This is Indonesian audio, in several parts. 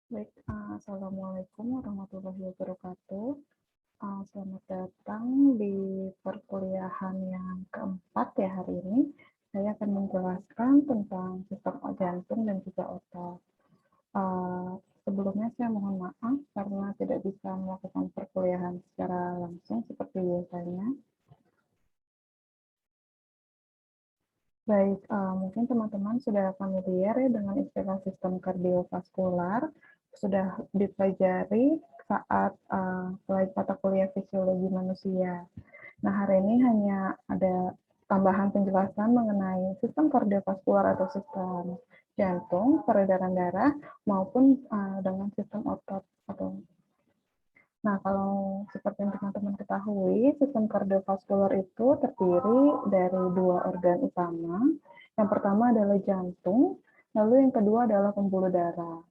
Baik, assalamualaikum warahmatullahi wabarakatuh. Selamat datang di perkuliahan yang keempat ya hari ini. Saya akan menjelaskan tentang sistem jantung dan juga otot. Sebelumnya saya mohon maaf karena tidak bisa melakukan perkuliahan secara langsung seperti biasanya. Baik, mungkin teman-teman sudah familiar ya dengan istilah sistem kardiovaskular, sudah dipelajari saat mata kuliah fisiologi manusia. Nah, hari ini hanya ada tambahan penjelasan mengenai sistem kardiovaskular atau sistem jantung, peredaran darah, maupun dengan sistem otot atau. Nah, kalau seperti yang teman-teman ketahui, sistem kardiovaskular itu terdiri dari dua organ utama. Yang pertama adalah jantung, lalu yang kedua adalah pembuluh darah.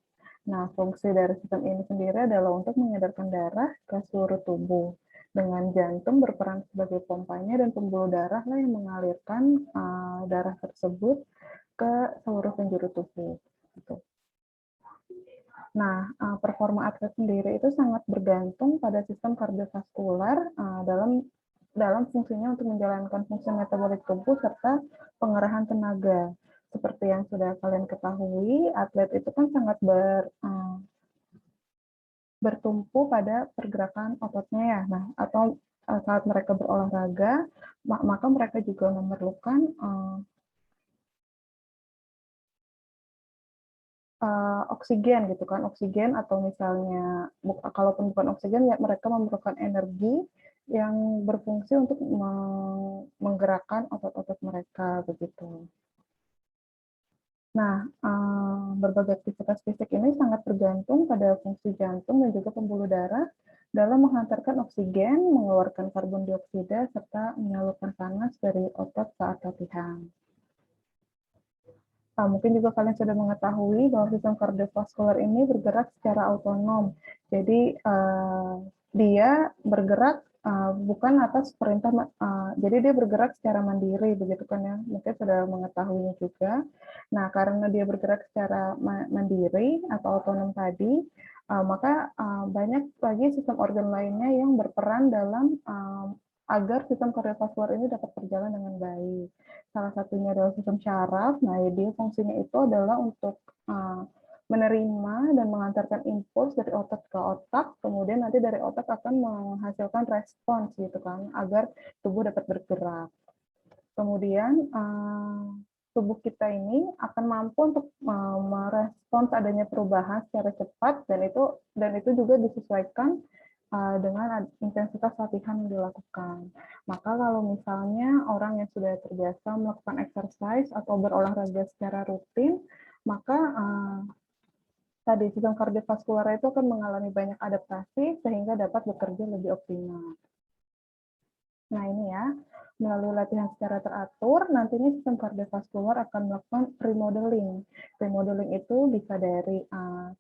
Nah, fungsi dari sistem ini sendiri adalah untuk mengedarkan darah ke seluruh tubuh. Dengan jantung berperan sebagai pompanya dan pembuluh darah lah yang mengalirkan darah tersebut ke seluruh penjuru tubuh. Gitu. Nah, performa atlet sendiri itu sangat bergantung pada sistem kardiovaskular dalam fungsinya untuk menjalankan fungsi metabolik tubuh serta pengerahan tenaga. Seperti yang sudah kalian ketahui, atlet itu kan sangat bertumpu pada pergerakan ototnya ya. Nah, atau saat mereka berolahraga, maka mereka juga memerlukan oksigen gitu kan, oksigen atau misalnya kalaupun bukan oksigen ya mereka memerlukan energi yang berfungsi untuk menggerakkan otot-otot mereka begitu. Nah, berbagai aktivitas fisik ini sangat bergantung pada fungsi jantung dan juga pembuluh darah dalam menghantarkan oksigen, mengeluarkan karbon dioksida, serta menyalurkan panas dari otot saat latihan. Mungkin juga kalian sudah mengetahui bahwa sistem kardiovaskular ini bergerak secara otonom. Jadi dia bergerak bukan atas perintah, jadi dia bergerak secara mandiri, begitu kan ya? Mungkin sudah mengetahuinya juga. Nah, karena dia bergerak secara mandiri atau otonom tadi, maka banyak lagi sistem organ lainnya yang berperan dalam agar sistem kardiovaskular ini dapat berjalan dengan baik. Salah satunya adalah sistem syaraf. Nah, dia fungsinya itu adalah untuk menerima dan mengantarkan impuls dari otot ke otak, kemudian nanti dari otak akan menghasilkan respons gitu kan, agar tubuh dapat bergerak. Kemudian tubuh kita ini akan mampu untuk merespons adanya perubahan secara cepat dan itu juga disesuaikan dengan intensitas latihan yang dilakukan. Maka kalau misalnya orang yang sudah terbiasa melakukan exercise atau berolahraga secara rutin, maka tadi sistem kardiovaskular itu akan mengalami banyak adaptasi sehingga dapat bekerja lebih optimal. Nah ini ya, melalui latihan secara teratur, nantinya sistem kardiovaskular akan melakukan remodeling. Remodeling itu bisa dari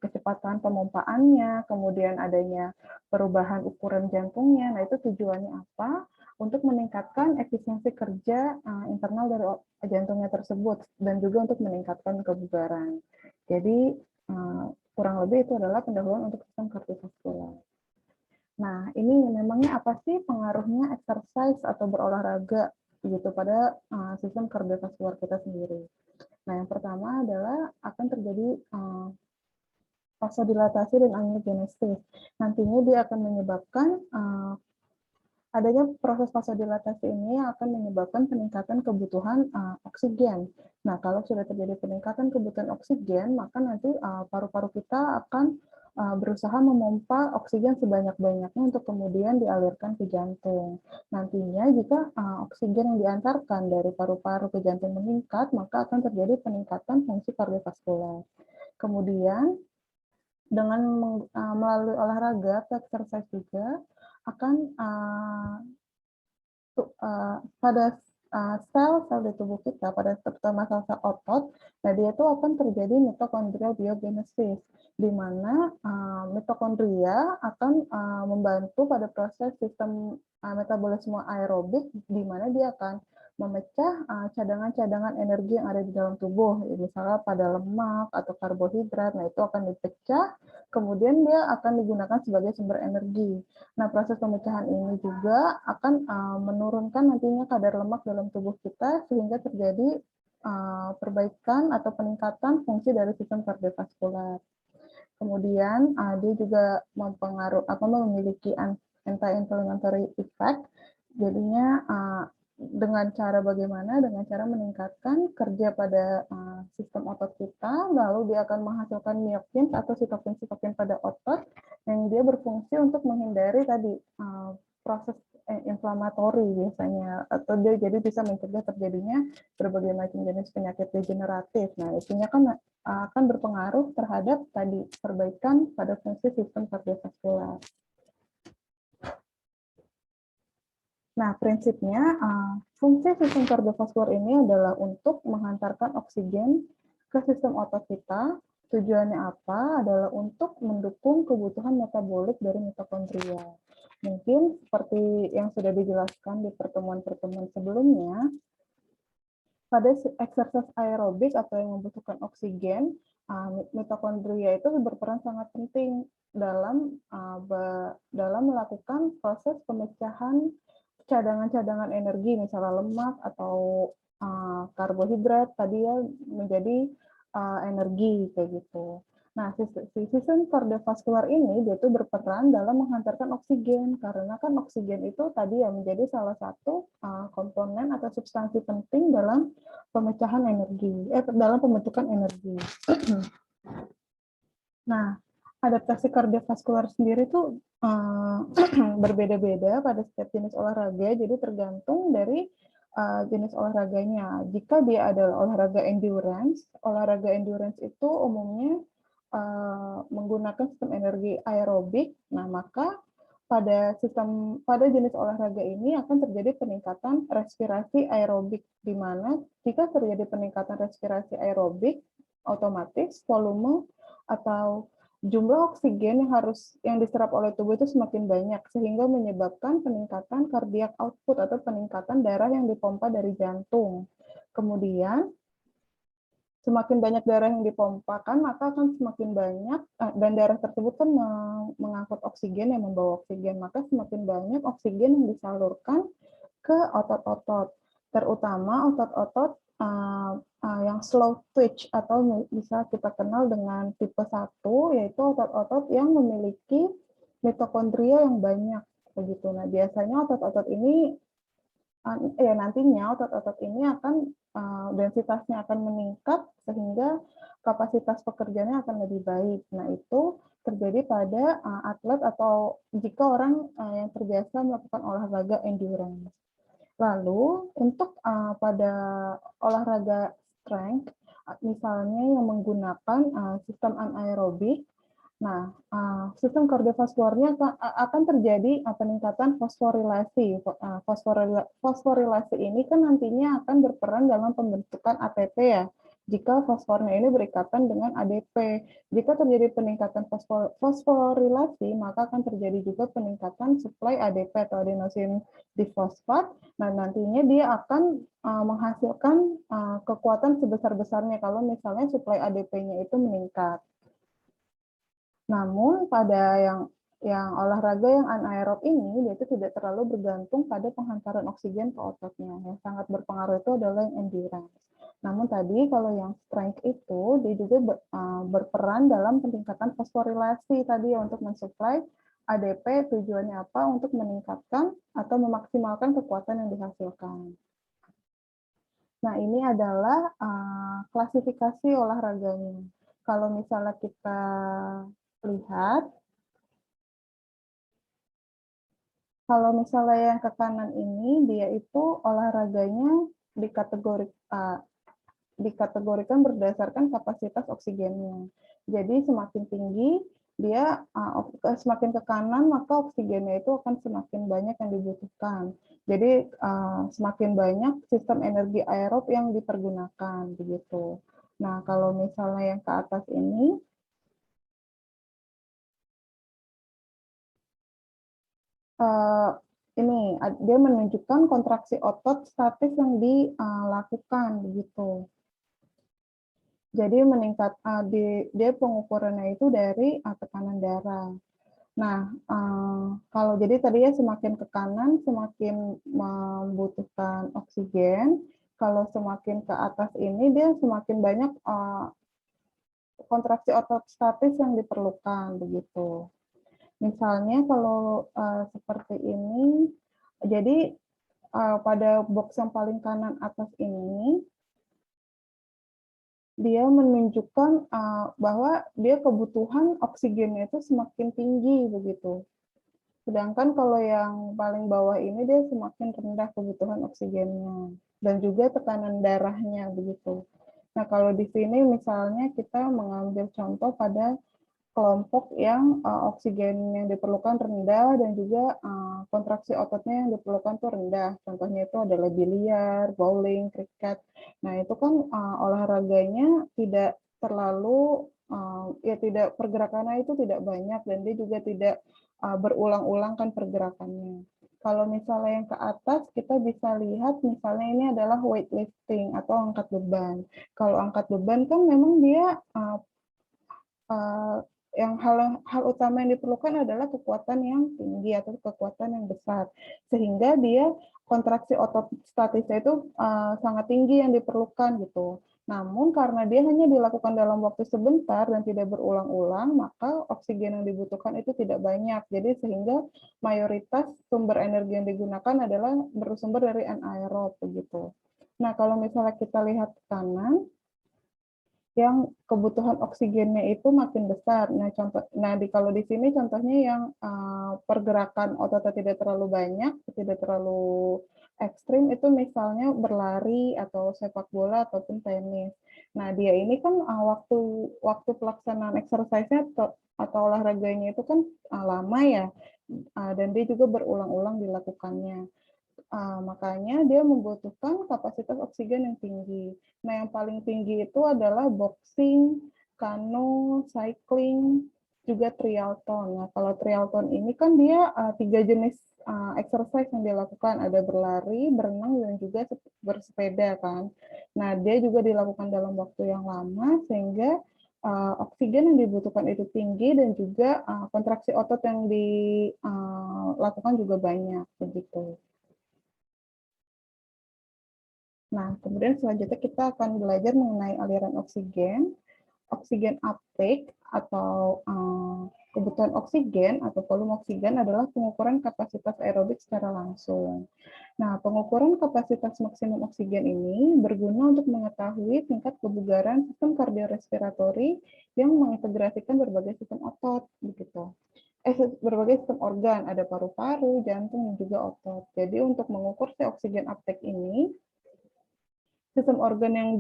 kecepatan pemompaannya, kemudian adanya perubahan ukuran jantungnya. Nah itu tujuannya apa? Untuk meningkatkan efisiensi kerja internal dari jantungnya tersebut dan juga untuk meningkatkan kebugaran. Jadi kurang lebih itu adalah pendahuluan untuk sistem kardiovaskular. Nah, ini memangnya apa sih pengaruhnya exercise atau berolahraga gitu pada sistem kardiovaskular kita sendiri? Nah, yang pertama adalah akan terjadi vasodilatasi dan angiogenesis. Nantinya dia akan menyebabkan adanya proses vasodilatasi ini akan menyebabkan peningkatan kebutuhan oksigen. Nah, kalau sudah terjadi peningkatan kebutuhan oksigen, maka nanti paru-paru kita akan berusaha memompa oksigen sebanyak-banyaknya untuk kemudian dialirkan ke jantung. Nantinya jika oksigen yang diantarkan dari paru-paru ke jantung meningkat, maka akan terjadi peningkatan fungsi kardiovaskular. Kemudian dengan melalui olahraga, exercise juga akan pada sel-sel di tubuh kita, pada terutama sel-sel otot, nah dia itu akan terjadi mitokondrial biogenesis, di mana mitokondria akan membantu pada proses sistem metabolisme aerobik, di mana dia akan memecah cadangan-cadangan energi yang ada di dalam tubuh, misalnya pada lemak atau karbohidrat, nah itu akan dipecah, kemudian dia akan digunakan sebagai sumber energi. Nah, proses pemecahan ini juga akan menurunkan nantinya kadar lemak dalam tubuh kita sehingga terjadi perbaikan atau peningkatan fungsi dari sistem kardiovaskular. Kemudian dia juga memiliki anti-inflammatory effect. Jadinya dengan cara bagaimana? Dengan cara meningkatkan kerja pada sistem otot kita, lalu dia akan menghasilkan myokines atau sitokin-sitokin pada otot yang dia berfungsi untuk menghindari tadi proses inflamatori biasanya, atau dia jadi bisa mencegah terjadinya berbagai macam jenis penyakit degeneratif. Nah, itunya kan akan berpengaruh terhadap tadi perbaikan pada fungsi sistem kardiovaskular. Nah, prinsipnya fungsi sistem kardiovaskular ini adalah untuk menghantarkan oksigen ke sistem otot kita. Tujuannya apa? Adalah untuk mendukung kebutuhan metabolik dari mitokondria. Mungkin seperti yang sudah dijelaskan di pertemuan-pertemuan sebelumnya, pada exercise aerobik atau yang membutuhkan oksigen, mitokondria itu berperan sangat penting dalam melakukan proses pemecahan cadangan-cadangan energi, misalnya lemak atau karbohidrat tadi ya menjadi energi kayak gitu. Nah, sistem kardiovaskular ini dia tuh berperan dalam menghantarkan oksigen karena kan oksigen itu tadi ya menjadi salah satu komponen atau substansi penting dalam pemecahan energi, dalam pembentukan energi. Nah, adaptasi kardiovaskular sendiri tuh berbeda-beda pada setiap jenis olahraga, jadi tergantung dari jenis olahraganya. Jika dia adalah olahraga endurance itu umumnya menggunakan sistem energi aerobik. Nah, maka pada jenis olahraga ini akan terjadi peningkatan respirasi aerobik, di mana jika terjadi peningkatan respirasi aerobik, otomatis volume atau jumlah oksigen yang diserap oleh tubuh itu semakin banyak, sehingga menyebabkan peningkatan cardiac output atau peningkatan darah yang dipompa dari jantung. Kemudian, semakin banyak darah yang dipompakan, maka akan semakin banyak, dan darah tersebut kan mengangkut oksigen, yang membawa oksigen, maka semakin banyak oksigen yang disalurkan ke otot-otot, terutama otot-otot yang slow twitch, atau bisa kita kenal dengan tipe 1, yaitu otot-otot yang memiliki mitokondria yang banyak. Begitu. Nah, biasanya otot-otot ini nantinya otot-otot ini akan densitasnya akan meningkat sehingga kapasitas pekerjaannya akan lebih baik. Nah, itu terjadi pada atlet atau jika orang yang terbiasa melakukan olahraga endurance. Lalu untuk pada olahraga strength, misalnya yang menggunakan sistem anaerobik, nah, sistem kardiovaskularnya akan terjadi peningkatan fosforilasi. Fosforilasi ini kan nantinya akan berperan dalam pembentukan ATP ya, jika fosfornya ini berikatan dengan ADP. Jika terjadi peningkatan fosforilasi, maka akan terjadi juga peningkatan suplai ADP atau adenosine difosfat. Nah, nantinya dia akan menghasilkan kekuatan sebesar-besarnya kalau misalnya suplai ADP-nya itu meningkat. Namun pada yang olahraga yang anaerob ini, dia itu tidak terlalu bergantung pada penghantaran oksigen ke ototnya. Yang sangat berpengaruh itu adalah yang endurance. Namun tadi kalau yang strength itu, dia juga berperan dalam peningkatan fosforilasi tadi ya, untuk mensuplai ADP. Tujuannya apa? Untuk meningkatkan atau memaksimalkan kekuatan yang dihasilkan. Nah, ini adalah klasifikasi olahraganya. Kalau misalnya kita lihat, kalau misalnya yang ke kanan ini, dia itu olahraganya dikategorikan berdasarkan kapasitas oksigennya. Jadi semakin tinggi, dia semakin ke kanan, maka oksigennya itu akan semakin banyak yang dibutuhkan. Jadi semakin banyak sistem energi aerob yang dipergunakan, begitu. Nah, kalau misalnya yang ke atas ini, ini dia menunjukkan kontraksi otot statis yang dilakukan begitu. Jadi meningkat dia pengukurannya itu dari tekanan darah. Nah, kalau jadi tadi ya semakin ke kanan semakin membutuhkan oksigen, kalau semakin ke atas ini dia semakin banyak kontraksi otot statis yang diperlukan begitu. Misalnya kalau seperti ini, jadi pada box yang paling kanan atas ini dia menunjukkan bahwa dia kebutuhan oksigennya itu semakin tinggi begitu. Sedangkan kalau yang paling bawah ini dia semakin rendah kebutuhan oksigennya dan juga tekanan darahnya begitu. Nah, kalau di sini misalnya kita mengambil contoh pada kelompok yang oksigen yang diperlukan rendah dan juga kontraksi ototnya yang diperlukan tuh rendah. Contohnya itu adalah biliar, bowling, kriket. Nah, itu kan olahraganya tidak terlalu ya tidak pergerakannya itu tidak banyak dan dia juga tidak berulang-ulang kan pergerakannya. Kalau misalnya yang ke atas kita bisa lihat misalnya ini adalah weightlifting atau angkat beban. Kalau angkat beban kan memang dia yang hal utama yang diperlukan adalah kekuatan yang tinggi atau kekuatan yang besar, sehingga dia kontraksi otot statisnya itu sangat tinggi yang diperlukan gitu. Namun karena dia hanya dilakukan dalam waktu sebentar dan tidak berulang-ulang, maka oksigen yang dibutuhkan itu tidak banyak. Jadi sehingga mayoritas sumber energi yang digunakan adalah bersumber dari anaerob begitu. Nah, kalau misalnya kita lihat ke kanan, yang kebutuhan oksigennya itu makin besar. Kalau di sini contohnya yang pergerakan ototnya tidak terlalu banyak, tidak terlalu ekstrim, itu misalnya berlari atau sepak bola ataupun tenis. Nah, dia ini kan waktu pelaksanaan exercise-nya atau olahraganya itu kan lama ya, dan dia juga berulang-ulang dilakukannya. Makanya dia membutuhkan kapasitas oksigen yang tinggi. Nah, yang paling tinggi itu adalah boxing, kano, cycling, juga triathlon. Nah, kalau triathlon ini kan dia 3 jenis exercise yang dilakukan, ada berlari, berenang, dan juga bersepeda kan. Nah, dia juga dilakukan dalam waktu yang lama sehingga oksigen yang dibutuhkan itu tinggi dan juga kontraksi otot yang dilakukan juga banyak begitu. Nah, kemudian selanjutnya kita akan belajar mengenai aliran oksigen, oksigen uptake atau kebutuhan oksigen atau volume oksigen adalah pengukuran kapasitas aerobik secara langsung. Nah, pengukuran kapasitas maksimum oksigen ini berguna untuk mengetahui tingkat kebugaran sistem kardiorespiratori yang mengintegrasikan berbagai sistem otot, begitu. Berbagai sistem organ, ada paru-paru, jantung, dan juga otot. Jadi untuk mengukur si oksigen uptake ini, sistem organ yang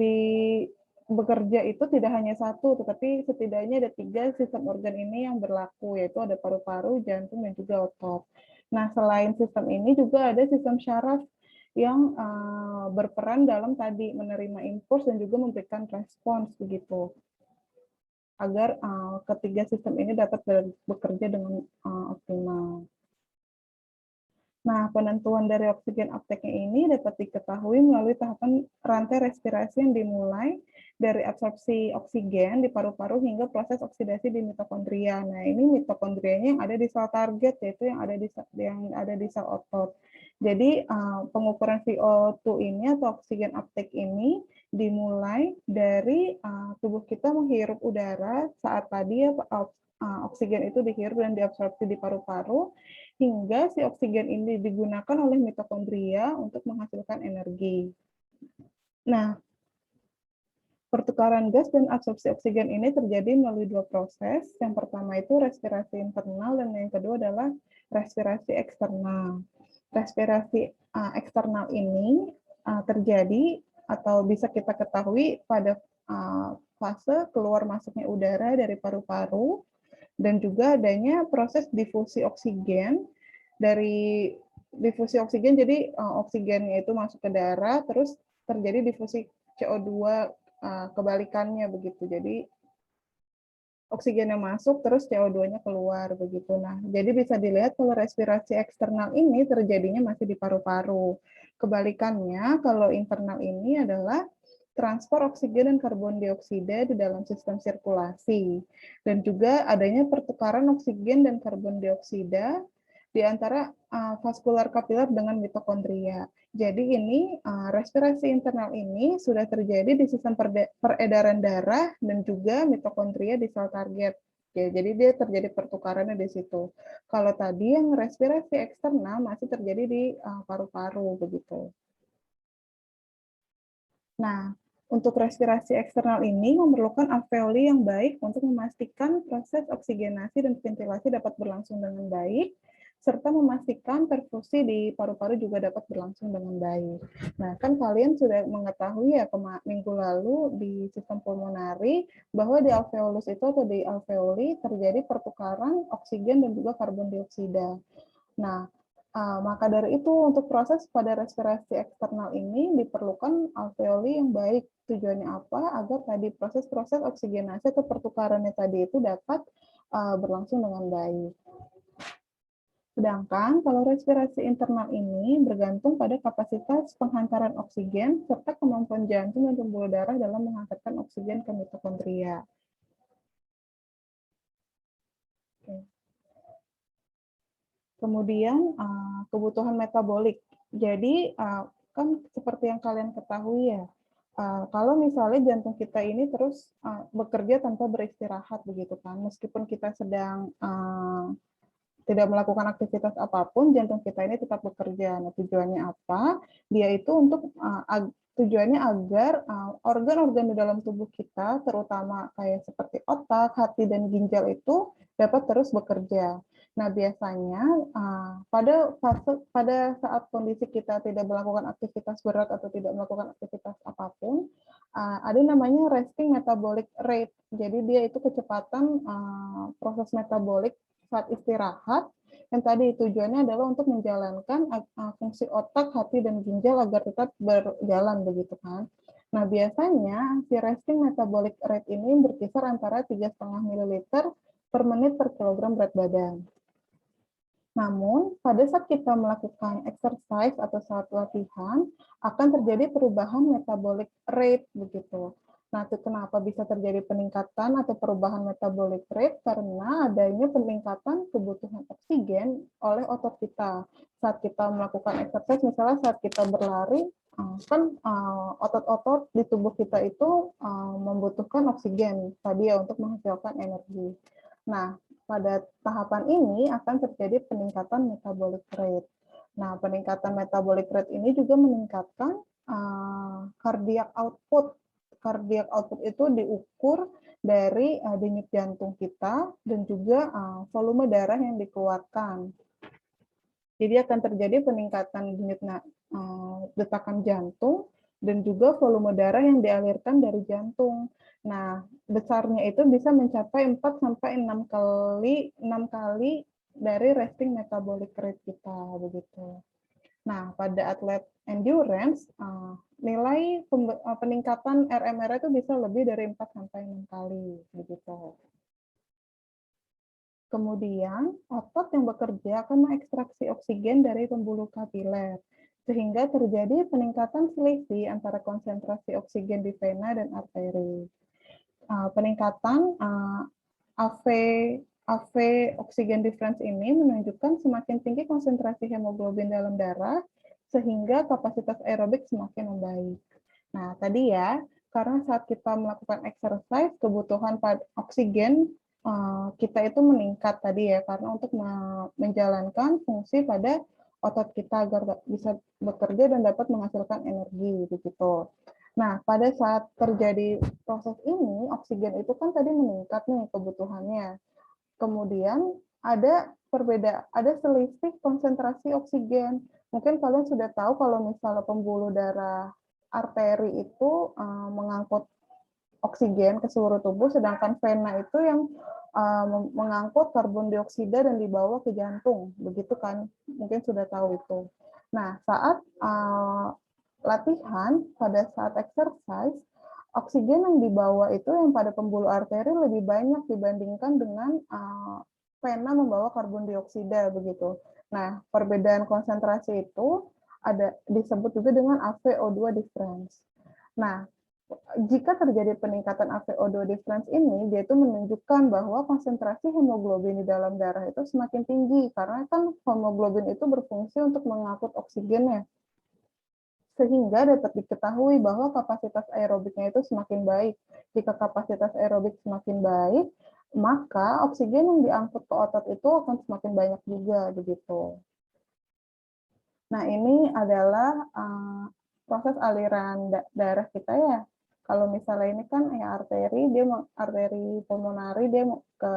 bekerja itu tidak hanya satu, tetapi setidaknya ada 3 sistem organ ini yang berlaku, yaitu ada paru-paru, jantung, dan juga otot. Nah, selain sistem ini juga ada sistem syaraf yang berperan dalam tadi menerima impuls dan juga memberikan respons begitu, agar ketiga sistem ini dapat bekerja dengan optimal. Nah, penentuan dari oksigen uptake ini dapat diketahui melalui tahapan rantai respirasi yang dimulai dari absorpsi oksigen di paru-paru hingga proses oksidasi di mitokondria. Nah, ini mitokondrianya yang ada di sel target, yaitu yang ada di sel otot. Jadi, pengukuran VO2 ini atau oksigen uptake ini dimulai dari tubuh kita menghirup udara saat tadi oksigen itu dihirup dan diabsorpsi di paru-paru, hingga si oksigen ini digunakan oleh mitokondria untuk menghasilkan energi. Nah, pertukaran gas dan absorpsi oksigen ini terjadi melalui 2 proses. Yang pertama itu respirasi internal dan yang kedua adalah respirasi eksternal. Respirasi eksternal ini terjadi atau bisa kita ketahui pada fase keluar masuknya udara dari paru-paru dan juga adanya proses difusi oksigen jadi oksigennya itu masuk ke darah terus terjadi difusi CO2 kebalikannya begitu. Jadi oksigennya masuk terus CO2-nya keluar begitu. Nah, jadi bisa dilihat kalau respirasi eksternal ini terjadinya masih di paru-paru. Kebalikannya kalau internal ini adalah transfer oksigen dan karbon dioksida di dalam sistem sirkulasi, dan juga adanya pertukaran oksigen dan karbon dioksida di antara vaskular kapiler dengan mitokondria. Jadi ini respirasi internal ini sudah terjadi di sistem peredaran darah dan juga mitokondria di sel target. Ya, jadi dia terjadi pertukarannya di situ. Kalau tadi yang respirasi eksternal masih terjadi di paru-paru begitu. Nah, untuk respirasi eksternal ini memerlukan alveoli yang baik untuk memastikan proses oksigenasi dan ventilasi dapat berlangsung dengan baik, serta memastikan perfusi di paru-paru juga dapat berlangsung dengan baik. Nah, kan kalian sudah mengetahui ya minggu lalu di sistem pulmonari bahwa di alveolus itu atau di alveoli terjadi pertukaran oksigen dan juga karbon dioksida. Nah, maka dari itu untuk proses pada respirasi eksternal ini diperlukan alveoli yang baik. Tujuannya apa? Agar tadi proses-proses oksigenasi atau pertukarannya tadi itu dapat berlangsung dengan baik. Sedangkan kalau respirasi internal ini bergantung pada kapasitas penghantaran oksigen serta kemampuan jantung dan pembuluh darah dalam menghantarkan oksigen ke mitokondria. Kemudian kebutuhan metabolik. Jadi kan seperti yang kalian ketahui ya, kalau misalnya jantung kita ini terus bekerja tanpa beristirahat begitu kan, meskipun kita sedang tidak melakukan aktivitas apapun, jantung kita ini tetap bekerja. Nah, tujuannya apa? Dia itu untuk tujuannya agar organ-organ di dalam tubuh kita, terutama kayak seperti otak, hati, dan ginjal itu dapat terus bekerja. Nah, biasanya pada saat kondisi kita tidak melakukan aktivitas berat atau tidak melakukan aktivitas apapun, ada namanya resting metabolic rate. Jadi dia itu kecepatan proses metabolik saat istirahat, yang tadi tujuannya adalah untuk menjalankan fungsi otak, hati, dan ginjal agar tetap berjalan begitu kan. Nah, biasanya si resting metabolic rate ini berkisar antara 3,5 ml per menit per kilogram berat badan. Namun, pada saat kita melakukan exercise atau saat latihan, akan terjadi perubahan metabolic rate begitu. Nah, itu kenapa bisa terjadi peningkatan atau perubahan metabolic rate? Karena adanya peningkatan kebutuhan oksigen oleh otot kita. Saat kita melakukan exercise, misalnya saat kita berlari, kan otot-otot di tubuh kita itu membutuhkan oksigen tadi ya untuk menghasilkan energi. Nah, pada tahapan ini akan terjadi peningkatan metabolic rate. Nah, peningkatan metabolic rate ini juga meningkatkan cardiac output. Cardiac output itu diukur dari denyut jantung kita dan juga volume darah yang dikeluarkan. Jadi akan terjadi peningkatan denyut detakan jantung dan juga volume darah yang dialirkan dari jantung. Nah, besarnya itu bisa mencapai 4-6 kali dari resting metabolic rate kita begitu. Nah, pada atlet endurance, nilai peningkatan RMR itu bisa lebih dari 4-6 kali begitu. Kemudian, otot yang bekerja akan mengekstraksi oksigen dari pembuluh kapiler, sehingga terjadi peningkatan selisih antara konsentrasi oksigen di vena dan arteri. Peningkatan AV oksigen difference ini menunjukkan semakin tinggi konsentrasi hemoglobin dalam darah, sehingga kapasitas aerobik semakin membaik. Nah, tadi ya, karena saat kita melakukan exercise, kebutuhan oksigen kita itu meningkat tadi ya, karena untuk menjalankan fungsi pada otot kita agar bisa bekerja dan dapat menghasilkan energi begitu. Nah, pada saat terjadi proses ini, oksigen itu kan tadi meningkat nih kebutuhannya. Kemudian ada selisih konsentrasi oksigen. Mungkin kalian sudah tahu kalau misalnya pembuluh darah arteri itu mengangkut oksigen ke seluruh tubuh, sedangkan vena itu yang mengangkut karbon dioksida dan dibawa ke jantung. Begitu kan? Mungkin sudah tahu itu. Nah, saat latihan, pada saat exercise, oksigen yang dibawa itu yang pada pembuluh arteri lebih banyak dibandingkan dengan vena membawa karbon dioksida begitu. Nah, perbedaan konsentrasi itu disebut juga dengan AVO2 difference. Nah, Jika terjadi peningkatan AVO2 difference ini, dia itu menunjukkan bahwa konsentrasi hemoglobin di dalam darah itu semakin tinggi, karena kan hemoglobin itu berfungsi untuk mengangkut oksigennya. Sehingga dapat diketahui bahwa kapasitas aerobiknya itu semakin baik. Jika kapasitas aerobik semakin baik, maka oksigen yang diangkut ke otot itu akan semakin banyak juga, begitu. Nah, ini adalah proses aliran darah kita ya. Kalau misalnya ini kan ya arteri, dia arteri pulmonari, dia ke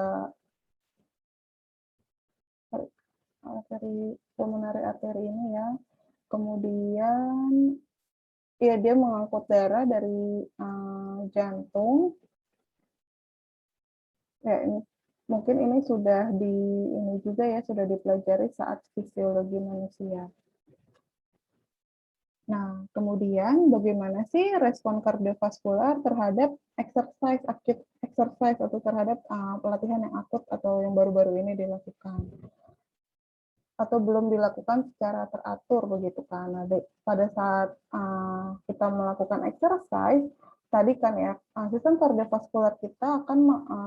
arteri pulmonari arteri ini ya. Kemudian ya dia mengangkut darah dari jantung. Ya ini mungkin ini sudah ini juga ya sudah dipelajari saat fisiologi manusia. Nah, kemudian bagaimana sih respon kardiovaskular terhadap exercise, acute exercise atau terhadap pelatihan yang akut atau yang baru-baru ini dilakukan? Atau belum dilakukan secara teratur begitu kan. Nah, pada saat kita melakukan exercise, tadi kan ya, sistem kardiovaskular kita akan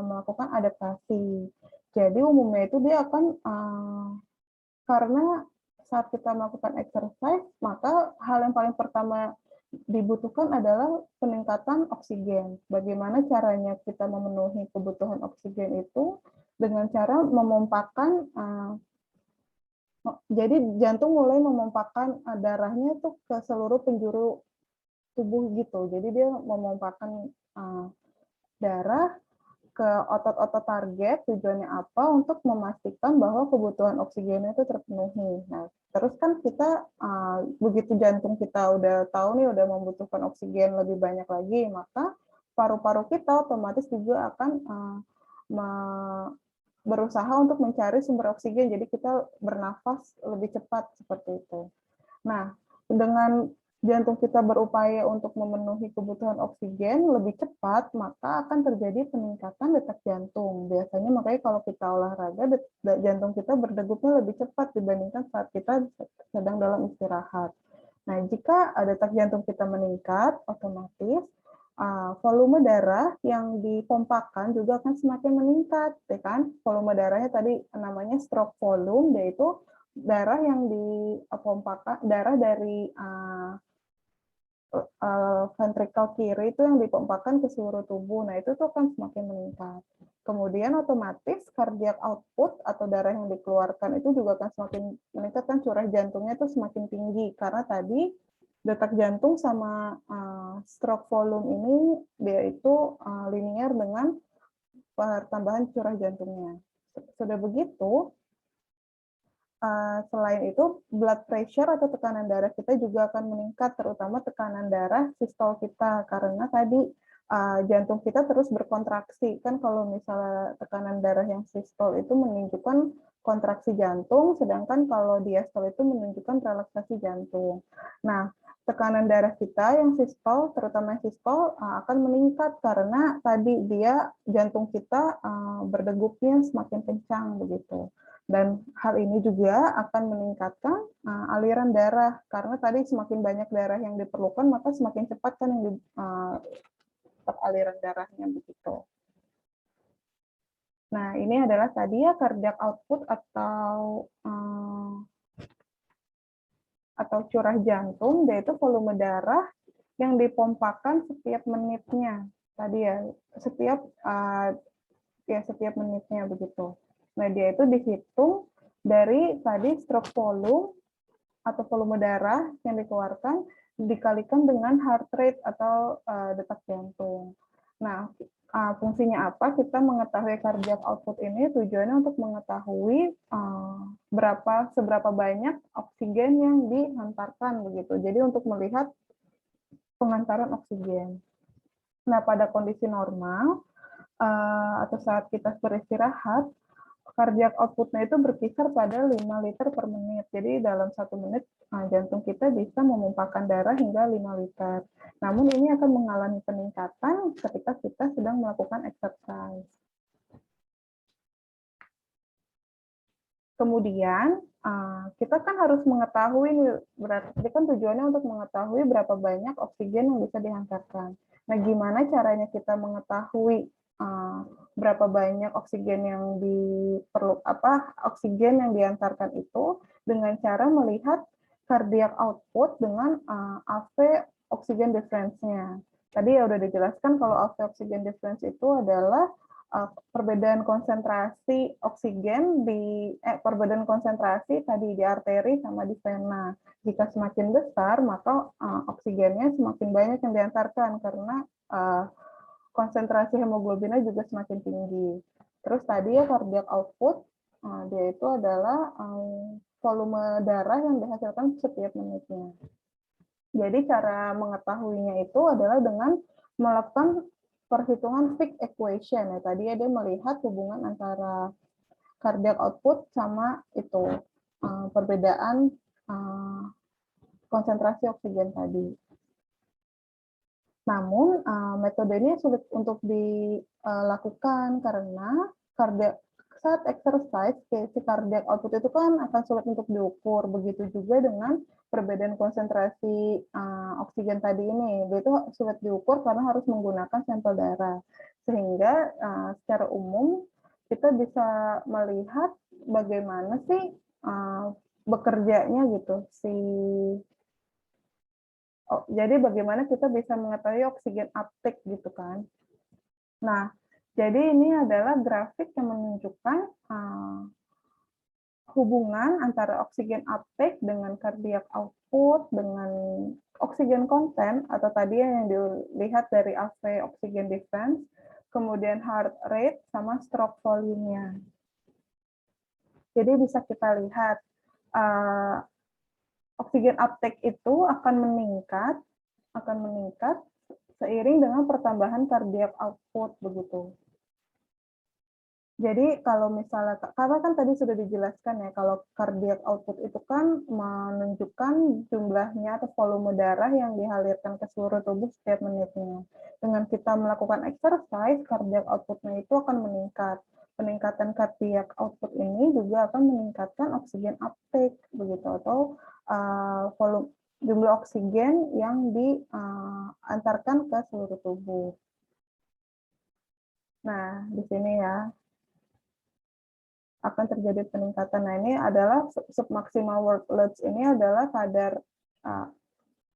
melakukan adaptasi. Jadi umumnya itu dia akan karena saat kita melakukan exercise, maka hal yang paling pertama dibutuhkan adalah peningkatan oksigen. Bagaimana caranya kita memenuhi kebutuhan oksigen itu dengan cara memompakan, jadi jantung mulai memompakan darahnya tuh ke seluruh penjuru tubuh gitu. Jadi dia memompakan darah ke otot-otot target, tujuannya apa? Untuk memastikan bahwa kebutuhan oksigennya itu terpenuhi. Nah, terus kan kita, begitu jantung kita udah tahu nih, udah membutuhkan oksigen lebih banyak lagi, maka paru-paru kita otomatis juga akan berusaha untuk mencari sumber oksigen, jadi kita bernafas lebih cepat, seperti itu. Nah, dengan jantung kita berupaya untuk memenuhi kebutuhan oksigen lebih cepat, maka akan terjadi peningkatan detak jantung. Biasanya makanya kalau kita olahraga, jantung kita berdegupnya lebih cepat dibandingkan saat kita sedang dalam istirahat. Nah, jika detak jantung kita meningkat, otomatis volume darah yang dipompakan juga akan semakin meningkat, ya kan? Volume darahnya tadi namanya stroke volume, yaitu darah yang dipompakan, darah dari ventrikel kiri itu yang dipompakan ke seluruh tubuh. Nah, itu tuh akan semakin meningkat. Kemudian otomatis cardiac output atau darah yang dikeluarkan itu juga akan semakin meningkat, kan curah jantungnya itu semakin tinggi karena tadi detak jantung sama stroke volume ini dia itu linear dengan pertambahan curah jantungnya. Sudah begitu, selain itu, blood pressure atau tekanan darah kita juga akan meningkat, terutama tekanan darah sistol kita, karena tadi jantung kita terus berkontraksi. Kan kalau misalnya tekanan darah yang sistol itu menunjukkan kontraksi jantung, sedangkan kalau diastol itu menunjukkan relaksasi jantung. Nah, tekanan darah kita yang sistol, terutama sistol, akan meningkat karena tadi dia jantung kita berdegupnya semakin kencang begitu. Dan hal ini juga akan meningkatkan aliran darah, karena tadi semakin banyak darah yang diperlukan, maka semakin cepat kan yang aliran darahnya begitu. Nah, ini adalah tadi ya cardiac output atau curah jantung, yaitu volume darah yang dipompakan setiap menitnya. Tadi ya, setiap menitnya begitu. Nah, dia itu dihitung dari tadi stroke volume atau volume darah yang dikeluarkan dikalikan dengan heart rate atau detak jantung. Nah, fungsinya apa? Kita mengetahui cardiac output ini tujuannya untuk mengetahui seberapa banyak oksigen yang dihantarkan begitu. Jadi untuk melihat pengantaran oksigen. Nah, pada kondisi normal atau saat kita beristirahat, cardiac output-nya itu berkisar pada 5 liter per menit. Jadi dalam 1 menit jantung kita bisa memumpahkan darah hingga 5 liter. Namun ini akan mengalami peningkatan ketika kita sedang melakukan exercise. Kemudian kita kan harus mengetahui, berarti kan tujuannya untuk mengetahui berapa banyak oksigen yang bisa dihantarkan. Nah, gimana caranya kita mengetahui berapa banyak oksigen yang oksigen yang diantarkan itu dengan cara melihat cardiac output dengan AV oksigen difference-nya. Tadi ya udah dijelaskan kalau AV oksigen difference itu adalah perbedaan konsentrasi oksigen perbedaan konsentrasi tadi di arteri sama di vena. Jika semakin besar, maka oksigennya semakin banyak yang diantarkan karena konsentrasi hemoglobinnya juga semakin tinggi. Terus tadi ya cardiac output, dia itu adalah volume darah yang dihasilkan setiap menitnya. Jadi cara mengetahuinya itu adalah dengan melakukan perhitungan Fick equation. Ya, tadi ya dia melihat hubungan antara cardiac output sama itu perbedaan konsentrasi oksigen tadi. Namun metode ini sulit untuk dilakukan karena saat exercise si cardiac output itu kan akan sulit untuk diukur. Begitu juga dengan perbedaan konsentrasi oksigen tadi ini, itu sulit diukur karena harus menggunakan sampel darah. Sehingga secara umum kita bisa melihat bagaimana sih bekerjanya gitu jadi bagaimana kita bisa mengetahui oksigen uptake gitu kan. Nah, jadi ini adalah grafik yang menunjukkan hubungan antara oksigen uptake dengan cardiac output, dengan oksigen content, atau tadi yang dilihat dari AV oksigen difference, kemudian heart rate, sama stroke volume-nya. Jadi bisa kita lihat, oksigen uptake itu akan meningkat seiring dengan pertambahan cardiac output begitu. Jadi kalau misalnya, karena kan tadi sudah dijelaskan ya, kalau cardiac output itu kan menunjukkan jumlahnya atau volume darah yang dialirkan ke seluruh tubuh setiap menitnya. Dengan kita melakukan exercise, cardiac output-nya itu akan meningkat. Peningkatan cardiac output ini juga akan meningkatkan oksigen uptake begitu, atau volume jumlah oksigen yang diantarkan ke seluruh tubuh. Nah, di sini ya akan terjadi peningkatan. Nah, ini adalah submaximal workloads, ini adalah kadar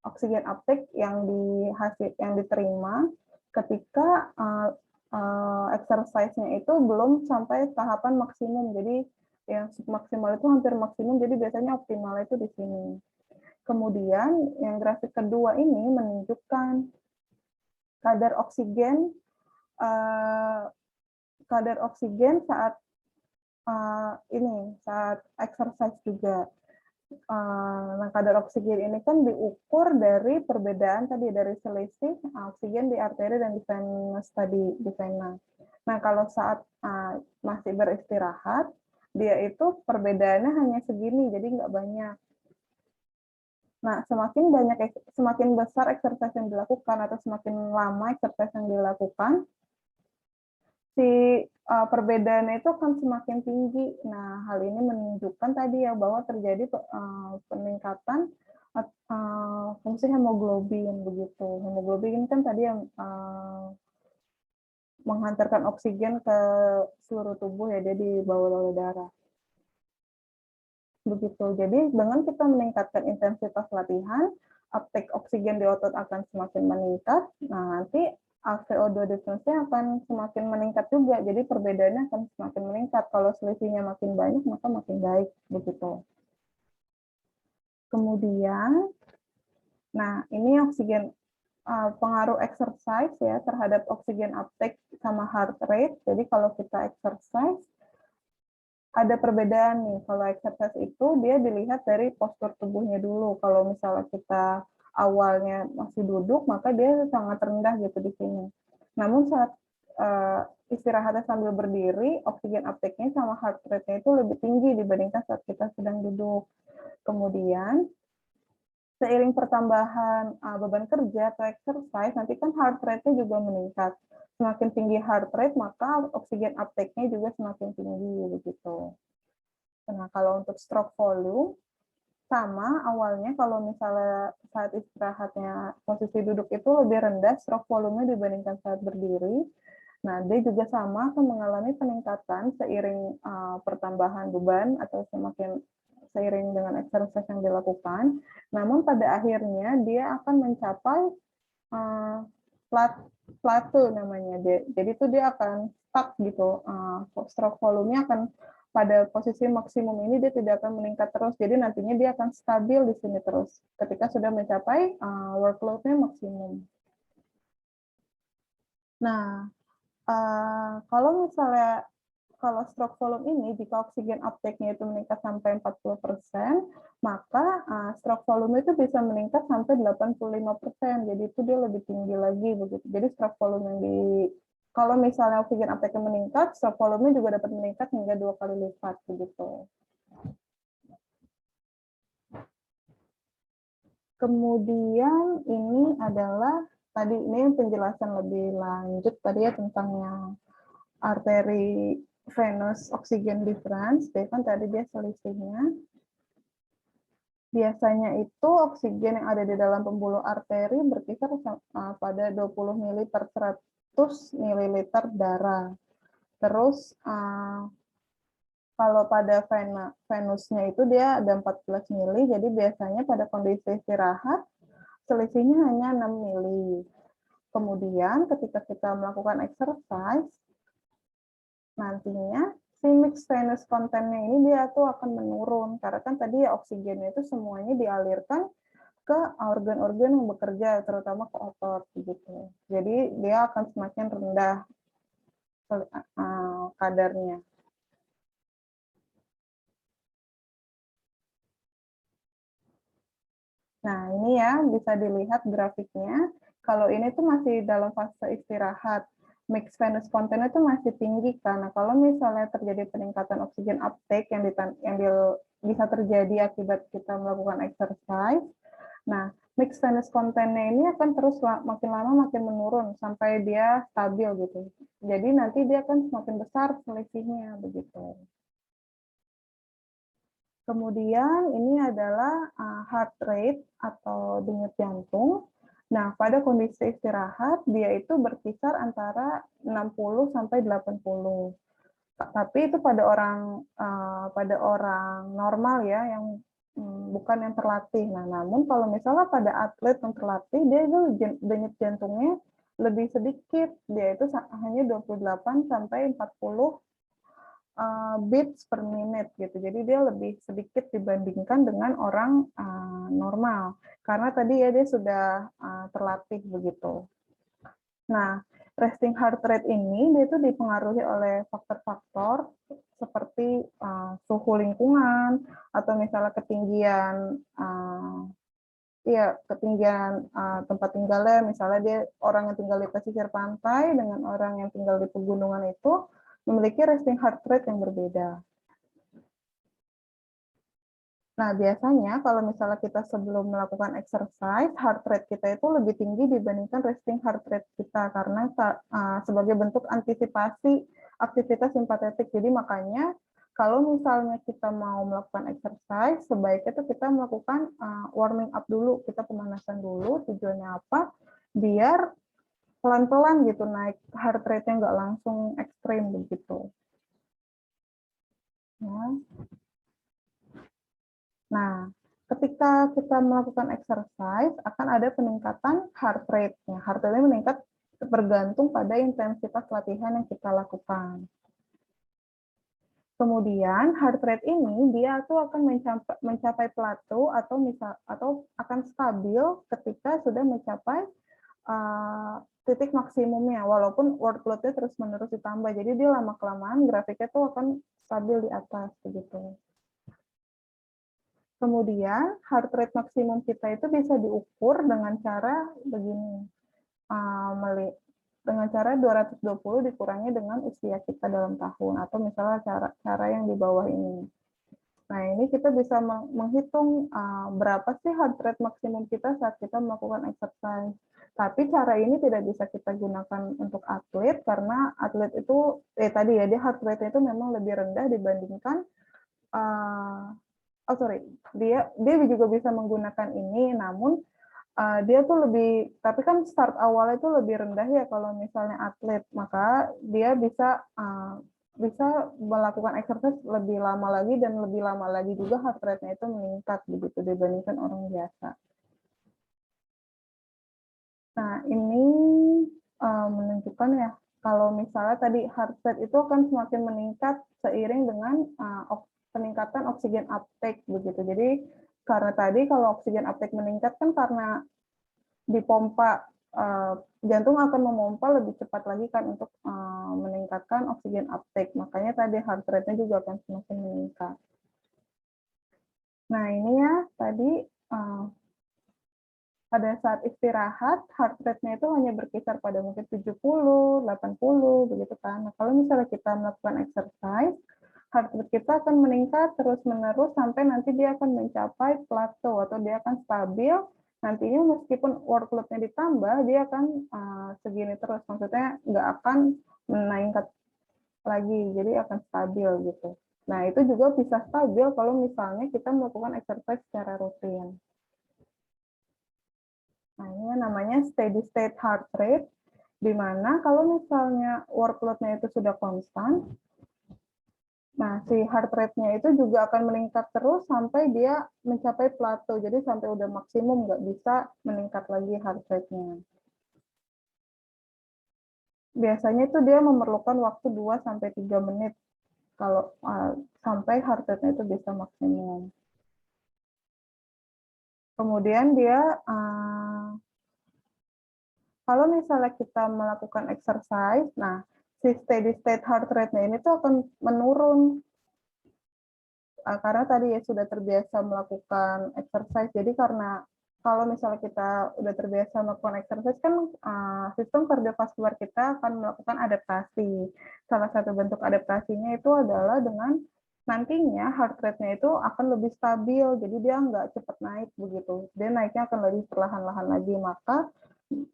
oksigen uptake yang diterima ketika exercise-nya itu belum sampai tahapan maksimum. Jadi yang submaksimal itu hampir maksimum, jadi biasanya optimal itu di sini. Kemudian yang grafik kedua ini menunjukkan kadar oksigen saat saat exercise juga. Nah, kadar oksigen ini kan diukur dari perbedaan tadi dari selisih oksigen di arteri dan di venous tadi di vena. Nah, kalau saat masih beristirahat, dia itu perbedaannya hanya segini, jadi nggak banyak. Nah, semakin besar exercise yang dilakukan atau semakin lama exercise yang dilakukan, si perbedaannya itu akan semakin tinggi. Nah, hal ini menunjukkan tadi ya bahwa terjadi peningkatan fungsi hemoglobin begitu. Hemoglobin kan tadi yang menghantarkan oksigen ke seluruh tubuh ya, dia dibawa oleh darah. Begitu. Jadi dengan kita meningkatkan intensitas latihan, uptake oksigen di otot akan semakin meningkat. Nah, nanti VO2 difference-nya akan semakin meningkat juga. Jadi perbedaannya akan semakin meningkat. Kalau selisihnya makin banyak, maka makin baik. Begitu. Kemudian, nah ini oksigen pengaruh exercise ya terhadap oksigen uptake sama heart rate. Jadi kalau kita exercise, ada perbedaan nih. Kalau exercise itu dia dilihat dari postur tubuhnya dulu. Kalau misalnya kita awalnya masih duduk, maka dia sangat rendah gitu di sini. Namun saat istirahatnya sambil berdiri, oksigen uptake-nya sama heart rate-nya itu lebih tinggi dibandingkan saat kita sedang duduk. Kemudian seiring pertambahan beban kerja atau exercise, nanti kan heart rate-nya juga meningkat. Semakin tinggi heart rate, maka oksigen uptake-nya juga semakin tinggi begitu. Nah, kalau untuk stroke volume, sama awalnya kalau misalnya saat istirahatnya posisi duduk itu lebih rendah stroke volume dibandingkan saat berdiri. Nah, dia juga sama akan mengalami peningkatan seiring pertambahan beban atau seiring dengan exercise yang dilakukan. Namun pada akhirnya dia akan mencapai plateau namanya. Jadi itu dia akan stuck gitu. Stroke volume-nya akan pada posisi maksimum ini dia tidak akan meningkat terus. Jadi nantinya dia akan stabil di sini terus ketika sudah mencapai workload-nya maksimum. Nah, kalau misalnya stroke volume ini, jika oksigen uptake-nya itu meningkat sampai 40%, maka stroke volume itu bisa meningkat sampai 85%. Jadi itu dia lebih tinggi lagi begitu. Jadi stroke volume yang kalau misalnya oksigen uptake-nya meningkat, stroke volume juga dapat meningkat hingga 2 kali lipat begitu. Kemudian ini adalah tadi ini penjelasan lebih lanjut tadi ya tentang yang arteri venous oxygen difference, jadi kan tadi dia selisihnya. Biasanya itu oksigen yang ada di dalam pembuluh arteri berkisar pada 20 ml per 100 ml darah. Terus kalau pada venusnya itu dia ada 14 mili, jadi biasanya pada kondisi istirahat selisihnya hanya 6 mili. Kemudian ketika kita melakukan exercise, nantinya si mixed venous contentnya ini dia tuh akan menurun, karena kan tadi ya oksigennya itu semuanya dialirkan ke organ-organ yang bekerja, terutama ke otot gitu. Jadi dia akan semakin rendah kadarnya. Nah, ini ya bisa dilihat grafiknya. Kalau ini tuh masih dalam fase istirahat. Mixed venous content itu masih tinggi karena kalau misalnya terjadi peningkatan oksigen uptake yang bisa terjadi akibat kita melakukan exercise. Nah, mixed venous content-nya ini akan terus makin lama makin menurun sampai dia stabil gitu. Jadi nanti dia akan semakin besar selisihnya begitu. Kemudian ini adalah heart rate atau denyut jantung. Nah, pada kondisi istirahat dia itu berkisar antara 60 sampai 80. Tapi itu pada orang normal ya yang bukan yang terlatih. Nah, namun kalau misalnya pada atlet yang terlatih dia itu denyut jantungnya lebih sedikit. Dia itu hanya 28 sampai 40 beats per minute gitu. Jadi dia lebih sedikit dibandingkan dengan orang normal. Karena tadi ya dia sudah terlatih begitu. Nah, resting heart rate ini dia itu dipengaruhi oleh faktor-faktor seperti suhu lingkungan atau misalnya ketinggian tempat tinggalnya, misalnya dia orang yang tinggal di pesisir pantai dengan orang yang tinggal di pegunungan itu memiliki resting heart rate yang berbeda. Nah, biasanya kalau misalnya kita sebelum melakukan exercise, heart rate kita itu lebih tinggi dibandingkan resting heart rate kita, karena sebagai bentuk antisipasi aktivitas simpatetik. Jadi makanya kalau misalnya kita mau melakukan exercise, sebaiknya itu kita melakukan warming up dulu, kita pemanasan dulu, tujuannya apa? Biar pelan-pelan gitu naik heart rate-nya nggak langsung ekstrim begitu. Ya. Nah, ketika kita melakukan exercise, akan ada peningkatan heart rate-nya. Heart rate-nya meningkat bergantung pada intensitas latihan yang kita lakukan. Kemudian heart rate ini dia tuh akan mencapai plateau atau akan stabil ketika sudah mencapai titik maksimumnya, walaupun workload-nya terus-menerus ditambah. Jadi dia lama-kelamaan grafiknya tuh akan stabil di atas begitu. Kemudian heart rate maksimum kita itu bisa diukur dengan cara begini, dengan cara 220 dikurangi dengan usia kita dalam tahun, atau misalnya cara yang di bawah ini. Nah, ini kita bisa menghitung berapa sih heart rate maksimum kita saat kita melakukan exercise. Tapi cara ini tidak bisa kita gunakan untuk atlet, karena atlet itu, tadi ya, dia heart rate itu memang lebih rendah dibandingkan oh sorry, dia juga bisa menggunakan ini, namun dia tuh lebih, tapi kan start awalnya itu lebih rendah ya kalau misalnya atlet, maka dia bisa melakukan exercise lebih lama lagi dan lebih lama lagi juga heart rate-nya itu meningkat begitu dibandingkan orang biasa. Nah, ini menunjukkan ya, kalau misalnya tadi heart rate itu akan semakin meningkat seiring dengan peningkatan oksigen uptake begitu. Jadi karena tadi kalau oksigen uptake meningkat kan karena dipompa, jantung akan memompa lebih cepat lagi kan untuk meningkatkan oksigen uptake. Makanya tadi heart rate-nya juga akan semakin meningkat. Nah, ini ya tadi pada saat istirahat, heart rate-nya itu hanya berkisar pada mungkin 70, 80, begitu kan. Nah, kalau misalnya kita melakukan exercise, heart rate kita akan meningkat terus-menerus sampai nanti dia akan mencapai plateau atau dia akan stabil. Nantinya meskipun workload-nya ditambah, dia akan segini terus. Maksudnya nggak akan meningkat lagi, jadi akan stabil gitu. Nah, itu juga bisa stabil kalau misalnya kita melakukan exercise secara rutin. Nah, ini namanya steady state heart rate, di mana kalau misalnya workload-nya itu sudah konstan, nah si heart rate-nya itu juga akan meningkat terus sampai dia mencapai plateau, jadi sampai udah maksimum nggak bisa meningkat lagi heart rate-nya. Biasanya itu dia memerlukan waktu 2-3 menit kalau sampai heart rate-nya itu bisa maksimum. Kemudian dia kalau misalnya kita melakukan exercise, nah si steady state heart rate-nya ini tuh akan menurun karena tadi ya sudah terbiasa melakukan exercise. Jadi karena kalau misalnya kita udah terbiasa melakukan exercise kan sistem kardiovaskular kita akan melakukan adaptasi. Salah satu bentuk adaptasinya itu adalah dengan nantinya heart rate-nya itu akan lebih stabil, jadi dia nggak cepat naik begitu. Dia naiknya akan lebih perlahan-lahan lagi, maka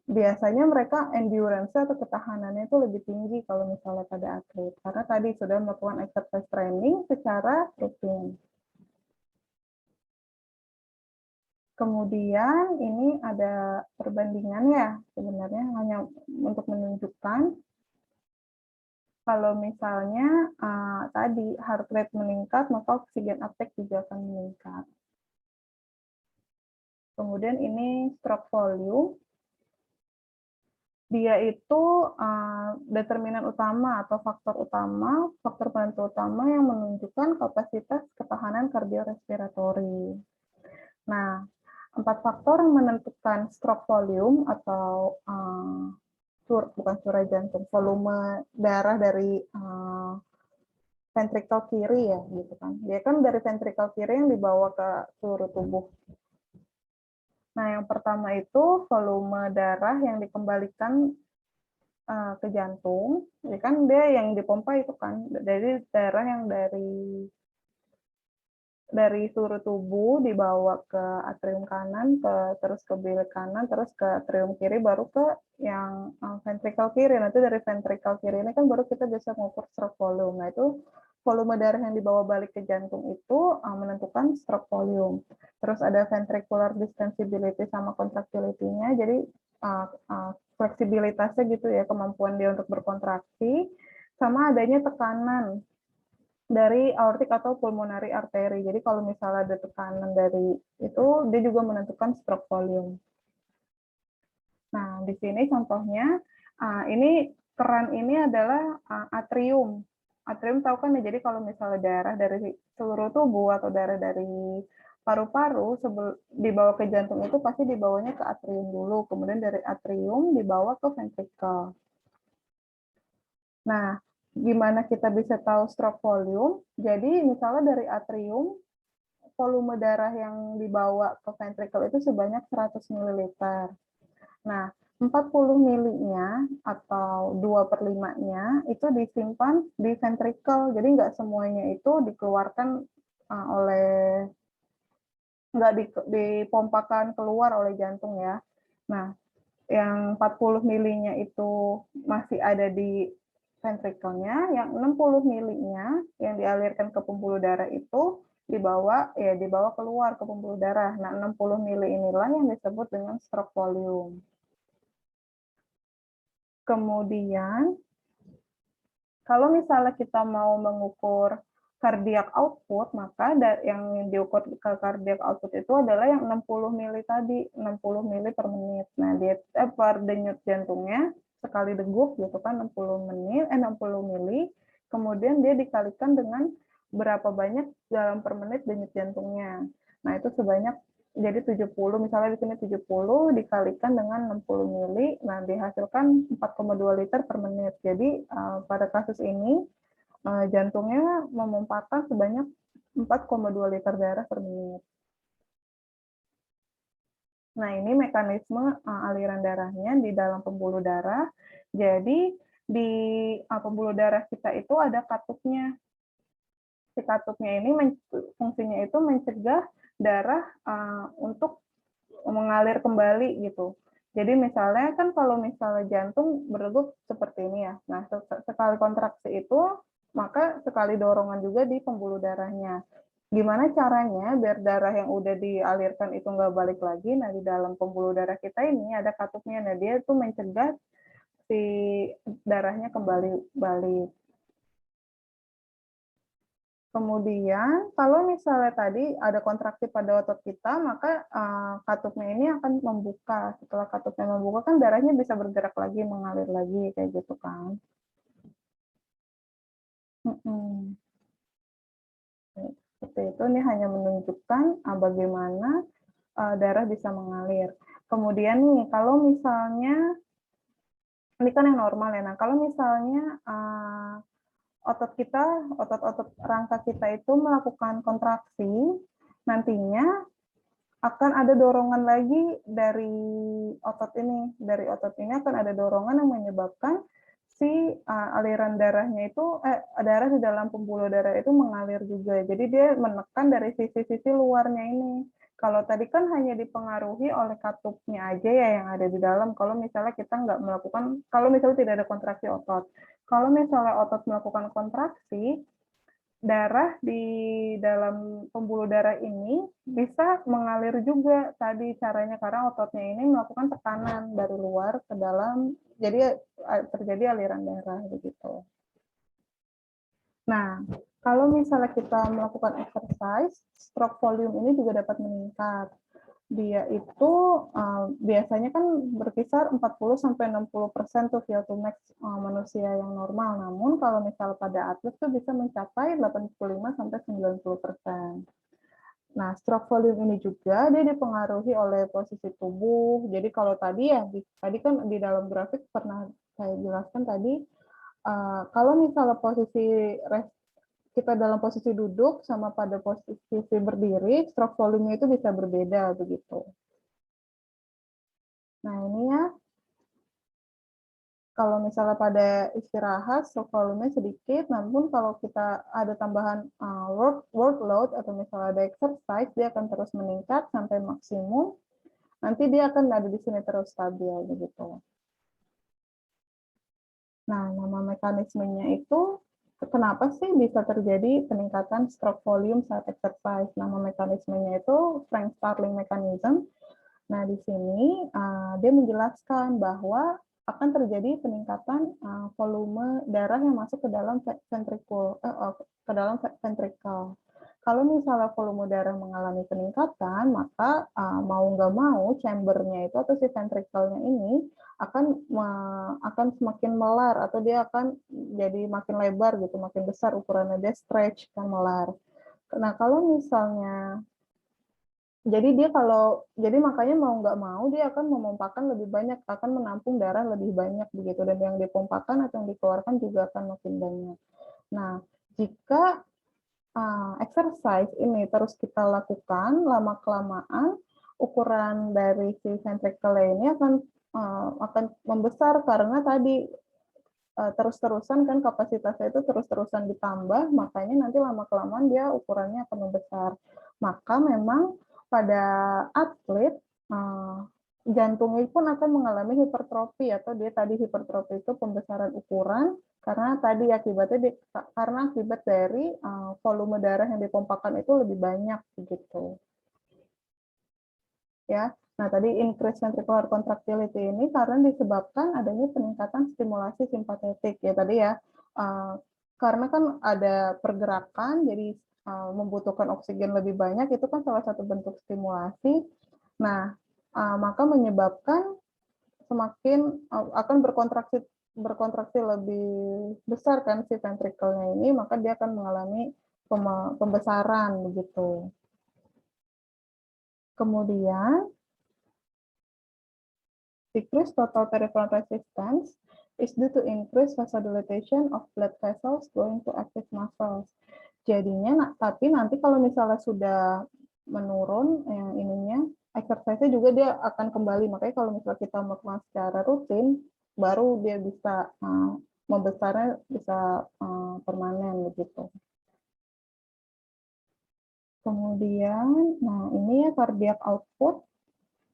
biasanya mereka endurance atau ketahanannya itu lebih tinggi kalau misalnya pada atlet, karena tadi sudah melakukan exercise training secara rutin. Kemudian ini ada perbandingan ya, sebenarnya hanya untuk menunjukkan kalau misalnya tadi heart rate meningkat, maka oksigen uptake juga akan meningkat. Kemudian ini stroke volume. Dia itu determinan utama atau faktor penentu utama yang menunjukkan kapasitas ketahanan kardiorespiratori. Nah, 4 faktor yang menentukan stroke volume atau bukan curah jantung, volume darah dari ventrikel kiri ya, gitu kan. Dia kan dari ventrikel kiri yang dibawa ke seluruh tubuh. Nah, yang pertama itu volume darah yang dikembalikan ke jantung, ya kan dia yang dipompa itu kan, dari darah yang dari seluruh tubuh dibawa ke atrium kanan, terus ke bilik kanan, terus ke atrium kiri, baru ke yang ventrikel kiri. Nanti dari ventrikel kiri ini kan baru kita bisa mengukur stroke volume. Nah, itu volume darah yang dibawa balik ke jantung itu menentukan stroke volume. Terus ada ventricular distensibility sama contractility-nya, jadi fleksibilitasnya gitu ya, kemampuan dia untuk berkontraksi, sama adanya tekanan dari aortik atau pulmonary artery. Jadi kalau misalnya ada tekanan dari itu, dia juga menentukan stroke volume. Nah, di sini contohnya, ini keran ini adalah atrium. Atrium tahu kan ya, jadi kalau misalnya darah dari seluruh tubuh atau darah dari paru-paru dibawa ke jantung itu pasti dibawanya ke atrium dulu, kemudian dari atrium dibawa ke ventricle. Nah, gimana kita bisa tahu stroke volume? Jadi misalnya dari atrium, volume darah yang dibawa ke ventricle itu sebanyak 100 ml. Nah, 40 milinya atau 2/5-nya itu disimpan di ventricle. Jadi nggak semuanya itu dikeluarkan nggak dipompakan keluar oleh jantung ya. Nah, yang 40 milinya itu masih ada di ventrikelnya, yang 60 milinya yang dialirkan ke pembuluh darah itu dibawa keluar ke pembuluh darah. Nah, 60 mili inilah yang disebut dengan stroke volume. Kemudian, kalau misalnya kita mau mengukur cardiac output, maka yang diukur ke cardiac output itu adalah yang 60 mili tadi, 60 mili per menit. Nah, per denyut jantungnya sekali degup gitu kan 60 mili, kemudian dia dikalikan dengan berapa banyak dalam per menit denyut jantungnya. Nah, itu sebanyak jadi 70, misalnya di sini 70 dikalikan dengan 60 mili, nah dihasilkan 4,2 liter per menit. Jadi pada kasus ini jantungnya memompahkan sebanyak 4,2 liter darah per menit. Nah, ini mekanisme aliran darahnya di dalam pembuluh darah. Jadi, di pembuluh darah kita itu ada katupnya. Si katupnya ini fungsinya itu mencegah darah untuk mengalir kembali gitu. Jadi misalnya kan kalau misalnya jantung berdegup seperti ini ya. Nah, sekali kontraksi itu, maka sekali dorongan juga di pembuluh darahnya. Gimana caranya biar darah yang udah dialirkan itu nggak balik lagi? Nah, di dalam pembuluh darah kita ini ada katupnya. Nah, dia tuh mencegah si darahnya kembali balik. Kemudian, kalau misalnya tadi ada kontraksi pada otot kita, maka katupnya ini akan membuka. Setelah katupnya membuka, kan darahnya bisa bergerak lagi, mengalir lagi, kayak gitu kan. Seperti itu, ini hanya menunjukkan bagaimana darah bisa mengalir. Kemudian nih, kalau misalnya, ini kan yang normal ya, nah kalau misalnya otot-otot rangka kita itu melakukan kontraksi, nantinya akan ada dorongan lagi dari otot ini. Dari otot ini akan ada dorongan yang menyebabkan si aliran darahnya itu, darah di dalam pembuluh darah itu mengalir juga. Jadi dia menekan dari sisi-sisi luarnya ini. Kalau tadi kan hanya dipengaruhi oleh katupnya aja ya yang ada di dalam. Kalau misalnya kita nggak melakukan, kalau misalnya tidak ada kontraksi otot. Kalau misalnya otot melakukan kontraksi, darah di dalam pembuluh darah ini bisa mengalir juga tadi caranya karena ototnya ini melakukan tekanan dari luar ke dalam, jadi terjadi aliran darah begitu. Nah, kalau misalnya kita melakukan exercise, stroke volume ini juga dapat meningkat. Dia itu biasanya kan berkisar 40-60% tuh VO2 max manusia yang normal. Namun kalau misal pada atlet tuh bisa mencapai 85-90%. Nah, stroke volume ini juga dia dipengaruhi oleh posisi tubuh. Jadi kalau tadi ya, tadi kan di dalam grafik pernah saya jelaskan tadi, kalau misalnya posisi kita dalam posisi duduk sama pada posisi berdiri, stroke volume itu bisa berbeda begitu. Nah, ini ya, kalau misalnya pada istirahat, stroke volume sedikit, namun kalau kita ada tambahan workload atau misalnya ada exercise, dia akan terus meningkat sampai maksimum. Nanti dia akan ada di sini terus stabil begitu. Nah, nama mekanismenya itu kenapa sih bisa terjadi peningkatan stroke volume saat exercise? Nama mekanismenya itu Frank Starling mechanism. Nah, di sini dia menjelaskan bahwa akan terjadi peningkatan volume darah yang masuk ke dalam ventricle. Kalau misalnya volume darah mengalami peningkatan, maka mau nggak mau chambernya itu atau si ventricle-nya ini akan semakin melar atau dia akan jadi makin lebar gitu, makin besar ukurannya, dia stretch kan melar. Nah, kalau misalnya jadi makanya mau nggak mau dia akan memompahkan lebih banyak, akan menampung darah lebih banyak begitu, dan yang dipompakan atau yang dikeluarkan juga akan makin banyak. Nah, jika exercise ini terus kita lakukan lama kelamaan, ukuran dari si ventricle ini akan membesar karena tadi terus-terusan kan kapasitasnya itu terus-terusan ditambah, makanya nanti lama kelamaan dia ukurannya akan membesar. Maka memang pada atlet jantungnya pun akan mengalami hipertrofi, atau dia tadi hipertrofi itu pembesaran ukuran karena tadi karena akibat dari volume darah yang dipompakan itu lebih banyak begitu. Ya. Nah, tadi increase ventricular contractility ini karena disebabkan adanya peningkatan stimulasi simpatetik ya tadi ya. Karena kan ada pergerakan jadi membutuhkan oksigen lebih banyak, itu kan salah satu bentuk stimulasi. Nah, maka menyebabkan semakin akan berkontraksi lebih besar kan si ventrikelnya ini, maka dia akan mengalami pembesaran begitu. Kemudian decrease total peripheral resistance is due to increase vasodilatation of blood vessels going to active muscles. Jadinya, tapi nanti kalau misalnya sudah menurun yang ininya, exercise-nya juga dia akan kembali. Makanya kalau misalnya kita melakukan secara rutin, baru dia bisa membesarnya bisa permanen begitu. Kemudian, nah ini ya cardiac output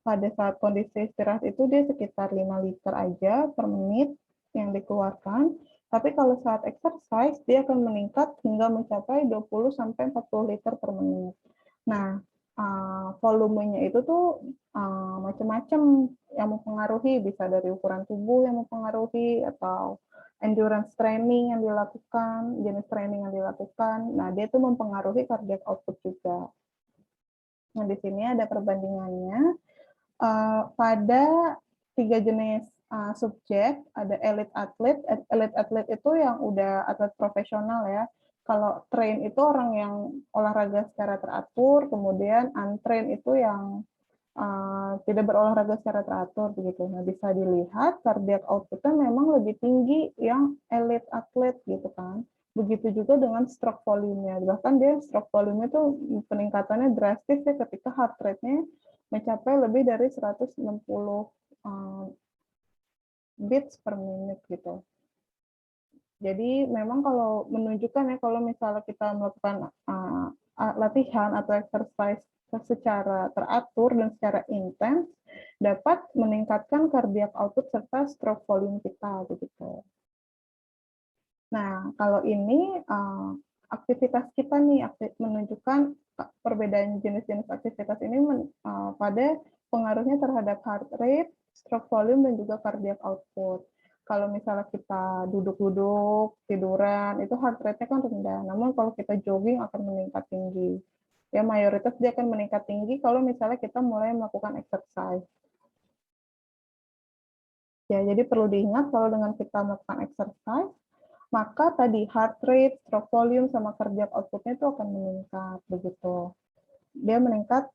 pada saat kondisi istirahat itu dia sekitar 5 liter aja per menit yang dikeluarkan. Tapi kalau saat exercise, dia akan meningkat hingga mencapai 20-40 liter per menit. Nah, volumenya itu tuh macam-macam yang mempengaruhi, bisa dari ukuran tubuh yang mempengaruhi, atau endurance training yang dilakukan, jenis training yang dilakukan. Nah, dia tuh mempengaruhi cardiac output juga. Nah, di sini ada perbandingannya. Pada 3 jenis subjek, ada elite atlet. Elite atlet itu yang udah atlet profesional ya. Kalau train itu orang yang olahraga secara teratur, kemudian untrain itu yang tidak berolahraga secara teratur begitu. Nah, bisa dilihat cardiac output-nya memang lebih tinggi yang elite atlet gitu kan. Begitu juga dengan stroke volume-nya. Bahkan dia stroke volume itu peningkatannya drastis ya ketika heart rate-nya mencapai lebih dari 160 beats per menit gitu. Jadi memang kalau menunjukkan ya kalau misalnya kita melakukan latihan atau exercise secara teratur dan secara intens dapat meningkatkan cardiac output serta stroke volume kita begitu. Nah, kalau ini aktivitas kita nih menunjukkan perbedaan jenis-jenis aktivitas ini pada pengaruhnya terhadap heart rate, stroke volume, dan juga cardiac output. Kalau misalnya kita duduk-duduk, tiduran, itu heart rate-nya kan rendah. Namun kalau kita jogging akan meningkat tinggi. Ya, mayoritas dia akan meningkat tinggi kalau misalnya kita mulai melakukan exercise. Ya, jadi perlu diingat kalau dengan kita melakukan exercise, maka tadi heart rate, stroke volume, sama cardiac output-nya itu akan meningkat begitu. Dia meningkat,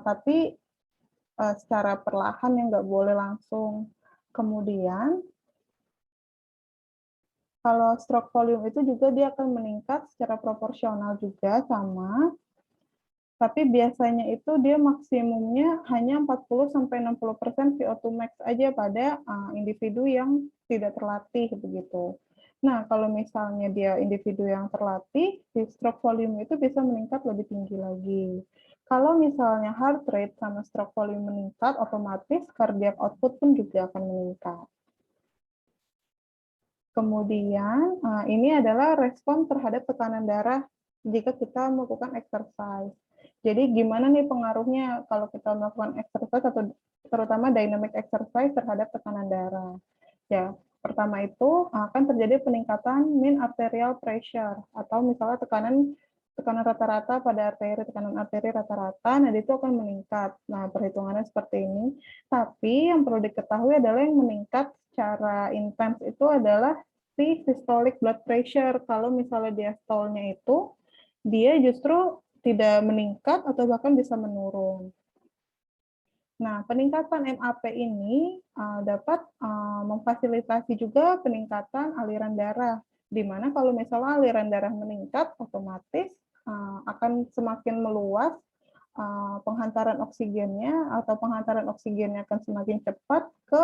tapi secara perlahan yang nggak boleh langsung. Kemudian, kalau stroke volume itu juga dia akan meningkat secara proporsional juga sama, tapi biasanya itu dia maksimumnya hanya 40-60% VO2 max aja pada individu yang tidak terlatih begitu. Nah, kalau misalnya dia individu yang terlatih, di stroke volume itu bisa meningkat lebih tinggi lagi. Kalau misalnya heart rate sama stroke volume meningkat, otomatis cardiac output pun juga akan meningkat. Kemudian, ini adalah respon terhadap tekanan darah jika kita melakukan exercise. Jadi gimana nih pengaruhnya kalau kita melakukan exercise atau terutama dynamic exercise terhadap tekanan darah. Ya, pertama itu akan terjadi peningkatan mean arterial pressure atau misalnya tekanan rata-rata pada tekanan arteri rata-rata, nah itu akan meningkat. Nah, perhitungannya seperti ini. Tapi yang perlu diketahui adalah yang meningkat secara intens itu adalah si systolic blood pressure. Kalau misalnya diastolnya itu, dia justru tidak meningkat atau bahkan bisa menurun. Nah, peningkatan MAP ini dapat memfasilitasi juga peningkatan aliran darah, di mana kalau misalnya aliran darah meningkat, otomatis akan semakin meluas penghantaran oksigennya, atau penghantaran oksigennya akan semakin cepat ke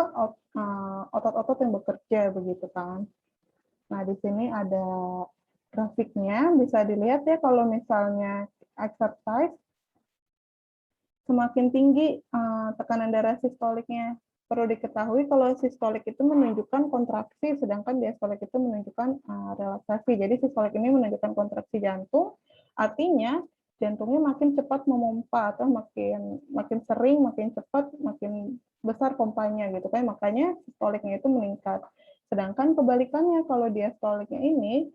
otot-otot yang bekerja, begitu kan. Nah, di sini ada grafiknya, bisa dilihat ya kalau misalnya exercise, semakin tinggi tekanan darah sistoliknya. Perlu diketahui kalau sistolik itu menunjukkan kontraksi, sedangkan diastolik itu menunjukkan relaksasi. Jadi sistolik ini menunjukkan kontraksi jantung, artinya jantungnya makin cepat memompa atau makin sering, makin cepat, makin besar pompanya gitu kan. Makanya sistoliknya itu meningkat. Sedangkan kebalikannya kalau diastoliknya ini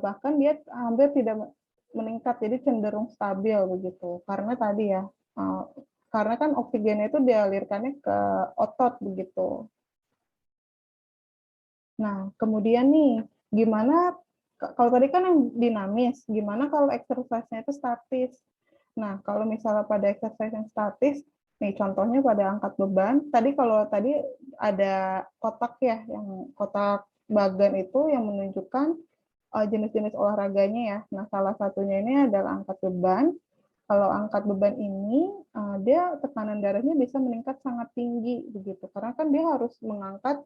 bahkan dia hampir tidak meningkat, jadi cenderung stabil begitu. Karena tadi ya, karena kan oksigennya itu dialirkannya ke otot begitu. Nah, kemudian nih, gimana kalau tadi kan yang dinamis, gimana kalau exercise-nya itu statis? Nah, kalau misalnya pada exercise yang statis, nih contohnya pada angkat beban, kalau tadi ada kotak ya, yang kotak bagan itu yang menunjukkan jenis-jenis olahraganya ya. Nah, salah satunya ini adalah angkat beban. Kalau angkat beban ini, dia tekanan darahnya bisa meningkat sangat tinggi begitu, karena kan dia harus mengangkat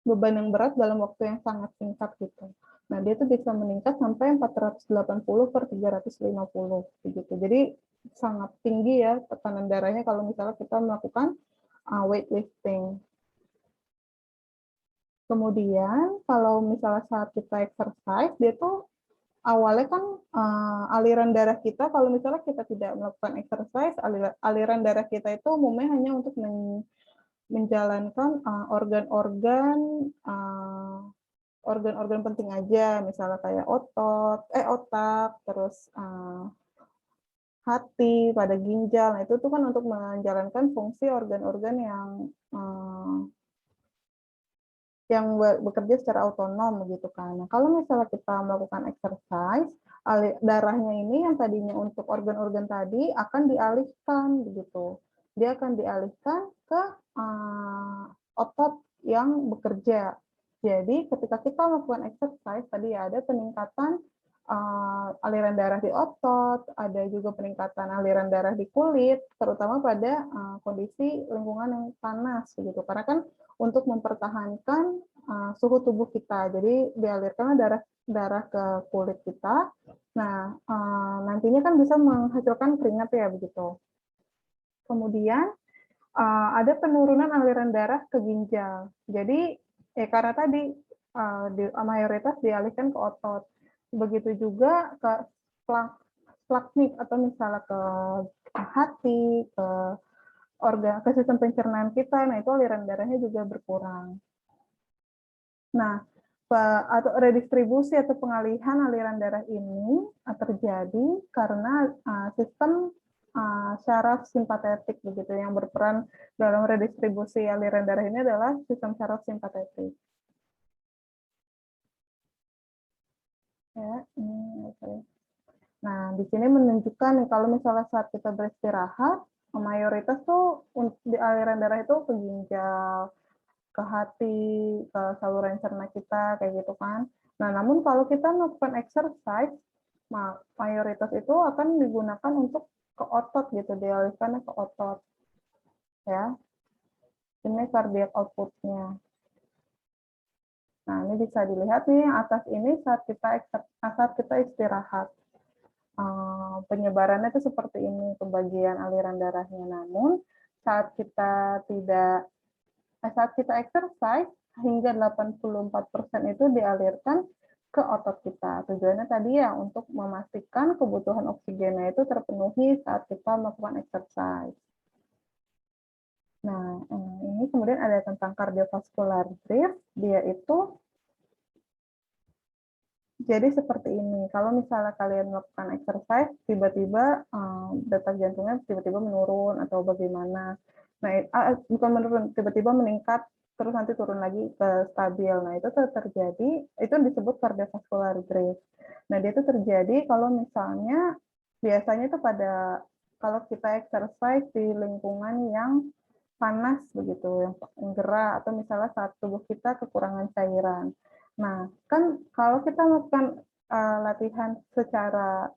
beban yang berat dalam waktu yang sangat singkat gitu. Nah, dia tuh bisa meningkat sampai 480/350 begitu. Jadi sangat tinggi ya tekanan darahnya kalau misalnya kita melakukan weightlifting. Kemudian kalau misalnya saat kita exercise, dia tuh awalnya kan aliran darah kita, kalau misalnya kita tidak melakukan exercise, aliran darah kita itu umumnya hanya untuk menjalankan organ-organ penting aja, misalnya kayak otak, terus hati, pada ginjal. Nah, itu tuh kan untuk menjalankan fungsi organ-organ yang bekerja secara otonom begitu kan. Nah, kalau misalnya kita melakukan exercise, darahnya ini yang tadinya untuk organ-organ tadi akan dialihkan begitu. Dia akan dialihkan ke otot yang bekerja. Jadi ketika kita melakukan exercise tadi ya ada peningkatan aliran darah di otot, ada juga peningkatan aliran darah di kulit, terutama pada kondisi lingkungan yang panas begitu. Karena kan untuk mempertahankan suhu tubuh kita. Jadi dialirkan darah ke kulit kita. Nah, nantinya kan bisa menghasilkan keringat ya begitu. Kemudian ada penurunan aliran darah ke ginjal. Jadi ya karena tadi mayoritas dialihkan ke otot. Begitu juga ke splanchnik atau misalnya ke hati, ke sistem pencernaan kita, nah itu aliran darahnya juga berkurang. Nah, atau redistribusi atau pengalihan aliran darah ini terjadi karena sistem syaraf simpatetik begitu yang berperan dalam redistribusi aliran darah ini adalah sistem syaraf simpatetik. Ya, ini okay. Nah, di sini menunjukkan nih kalau misalnya saat kita beristirahat, mayoritas tuh di aliran darah itu ke ginjal, ke hati, ke saluran cerna kita, kayak gitu kan. Nah, namun kalau kita melakukan exercise, mayoritas itu akan digunakan untuk ke otot gitu, dialihkan ke otot. Ya, ini cardiac output-nya. Nah, ini bisa dilihat nih, atas ini saat kita istirahat. Penyebarannya itu seperti ini, pembagian aliran darahnya. Namun, saat kita exercise, hingga 84% itu dialirkan ke otot kita. Tujuannya tadi ya untuk memastikan kebutuhan oksigennya itu terpenuhi saat kita melakukan exercise. Nah, ini kemudian ada tentang cardiovascular drift. Dia itu jadi seperti ini. Kalau misalnya kalian melakukan exercise, tiba-tiba detak jantungnya tiba-tiba menurun atau bagaimana. Nah, bukan menurun, tiba-tiba meningkat, terus nanti turun lagi ke stabil. Nah, itu terjadi, itu disebut cardiovascular drift. Nah, dia itu terjadi kalau misalnya, biasanya itu kalau kita exercise di lingkungan yang panas begitu, yang gerah, atau misalnya saat tubuh kita kekurangan cairan. Nah, kan kalau kita melakukan latihan secara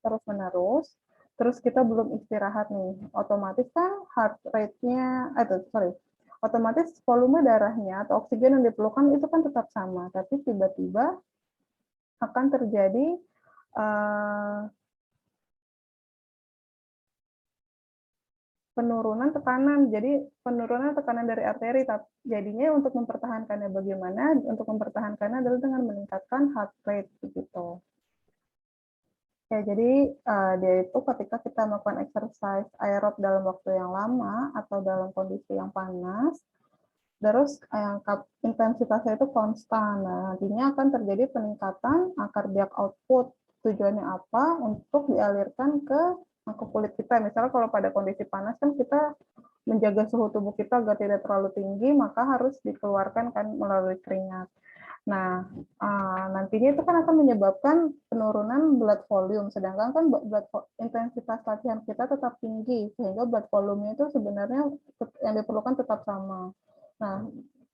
terus-menerus, terus kita belum istirahat nih, otomatis kan heart rate-nya, otomatis volume darahnya atau oksigen yang diperlukan itu kan tetap sama, tapi tiba-tiba akan terjadi penurunan tekanan. Jadi penurunan tekanan dari arteri. Jadinya untuk mempertahankannya bagaimana? Untuk mempertahankannya adalah dengan meningkatkan heart rate begitu. Ya, jadi dia itu ketika kita melakukan exercise aerob dalam waktu yang lama atau dalam kondisi yang panas, terus intensitasnya itu konstan. Nah, nantinya akan terjadi peningkatan cardiac output. Tujuannya apa? Untuk dialirkan ke kulit kita. Misalnya kalau pada kondisi panas kan kita menjaga suhu tubuh kita agar tidak terlalu tinggi, maka harus dikeluarkan kan melalui keringat. Nah, nantinya itu kan akan menyebabkan penurunan blood volume, sedangkan kan intensitas latihan kita tetap tinggi, sehingga blood volume itu sebenarnya yang diperlukan tetap sama. Nah,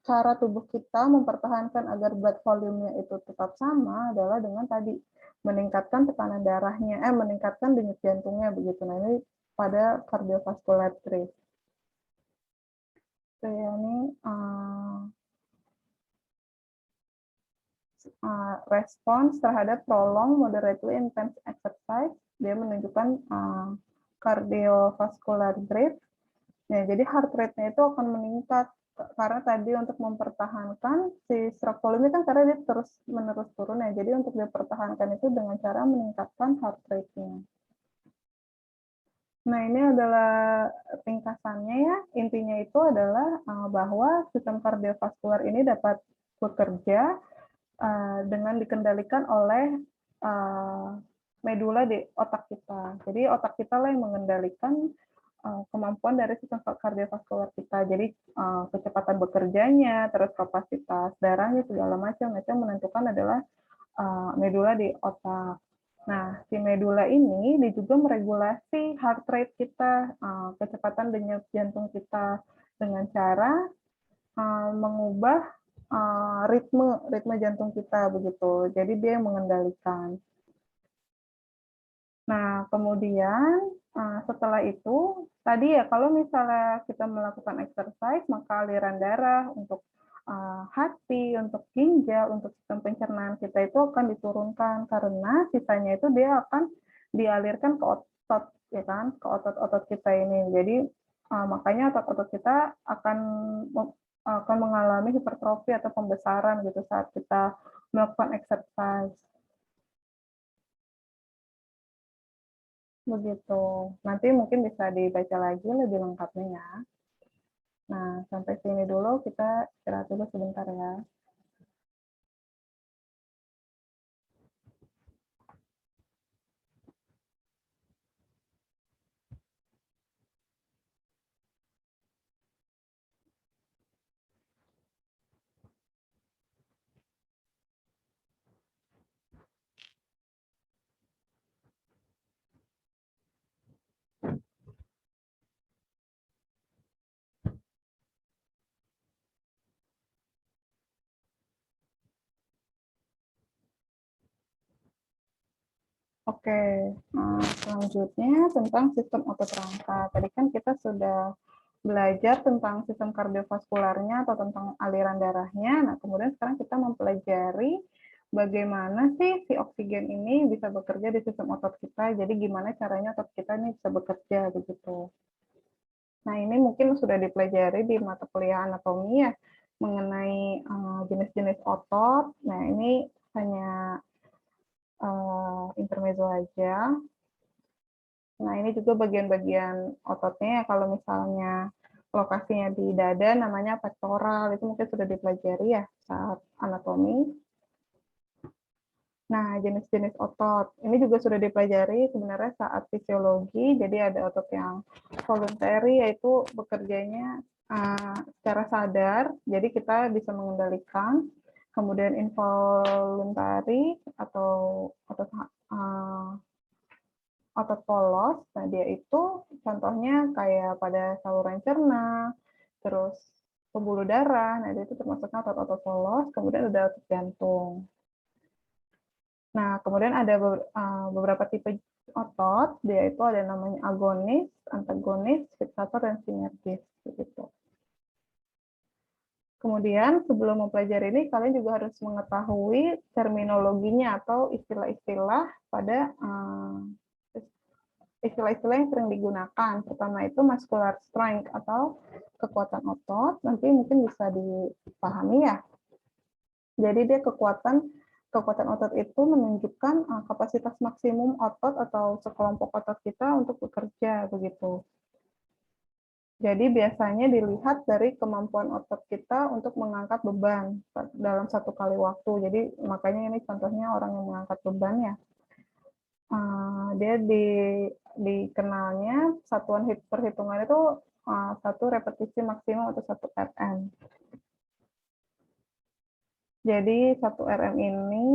cara tubuh kita mempertahankan agar blood volume-nya itu tetap sama adalah dengan tadi meningkatkan tekanan darahnya, meningkatkan denyut jantungnya begitu. Nah, ini pada cardiovascular drift. Ini respons terhadap prolonged moderately intense exercise, dia menunjukkan cardiovascular drift. Nah, jadi heart rate-nya itu akan meningkat karena tadi untuk mempertahankan si stroke volume kan karena dia terus-menerus turun ya. Jadi untuk dipertahankan itu dengan cara meningkatkan heart rate-nya. Nah, ini adalah ringkasannya ya. Intinya itu adalah bahwa sistem kardiovaskular ini dapat bekerja dengan dikendalikan oleh medula di otak kita. Jadi otak kita lah yang mengendalikan kemampuan dari sistem kardiovaskular kita. Jadi kecepatan bekerjanya, terus kapasitas darahnya segala macam itu menentukan adalah medula di otak. Nah, si medula ini juga meregulasi heart rate kita, kecepatan denyut jantung kita dengan cara mengubah ritme jantung kita begitu. Jadi dia yang mengendalikan. Nah, kemudian setelah itu tadi ya kalau misalnya kita melakukan exercise maka aliran darah untuk hati, untuk ginjal, untuk sistem pencernaan kita itu akan diturunkan karena sisanya itu dia akan dialirkan ke otot ya kan, ke otot-otot kita ini. Jadi makanya otot-otot kita akan mengalami hipertrofi atau pembesaran gitu saat kita melakukan exercise. Begitu. Nanti mungkin bisa dibaca lagi lebih lengkapnya ya. Nah, sampai sini dulu kita istirahat dulu sebentar ya. Oke, selanjutnya tentang sistem otot rangka. Tadi kan kita sudah belajar tentang sistem kardiovaskularnya atau tentang aliran darahnya. Nah, kemudian sekarang kita mempelajari bagaimana sih si oksigen ini bisa bekerja di sistem otot kita. Jadi gimana caranya otot kita ini bisa bekerja begitu. Nah, ini mungkin sudah dipelajari di mata kuliah anatomi ya, mengenai jenis-jenis otot. Nah, ini hanya intermezzo aja. Nah, ini juga bagian-bagian ototnya ya, kalau misalnya lokasinya di dada namanya pectoral, itu mungkin sudah dipelajari ya saat anatomi. Nah, jenis-jenis otot. Ini juga sudah dipelajari sebenarnya saat fisiologi, jadi ada otot yang voluntary, yaitu bekerjanya secara sadar, jadi kita bisa mengendalikan. Kemudian involuntary atau otot polos, nah dia itu contohnya kayak pada saluran cerna, terus pembuluh darah, nah itu termasuknya otot-otot polos, kemudian ada otot jantung. Nah, kemudian ada beberapa tipe otot, dia itu ada namanya agonis, antagonis, fixator, dan sinergis. Gitu. Kemudian sebelum mempelajari ini, kalian juga harus mengetahui terminologinya atau istilah-istilah pada istilah-istilah yang sering digunakan. Pertama itu muscular strength atau kekuatan otot. Nanti mungkin bisa dipahami ya. Jadi dia kekuatan otot itu menunjukkan kapasitas maksimum otot atau sekelompok otot kita untuk bekerja begitu. Jadi biasanya dilihat dari kemampuan otot kita untuk mengangkat beban dalam satu kali waktu. Jadi makanya ini contohnya orang yang mengangkat beban ya. Dia dikenalnya satuan perhitungan itu satu repetisi maksimum atau 1 RM. Jadi 1 RM ini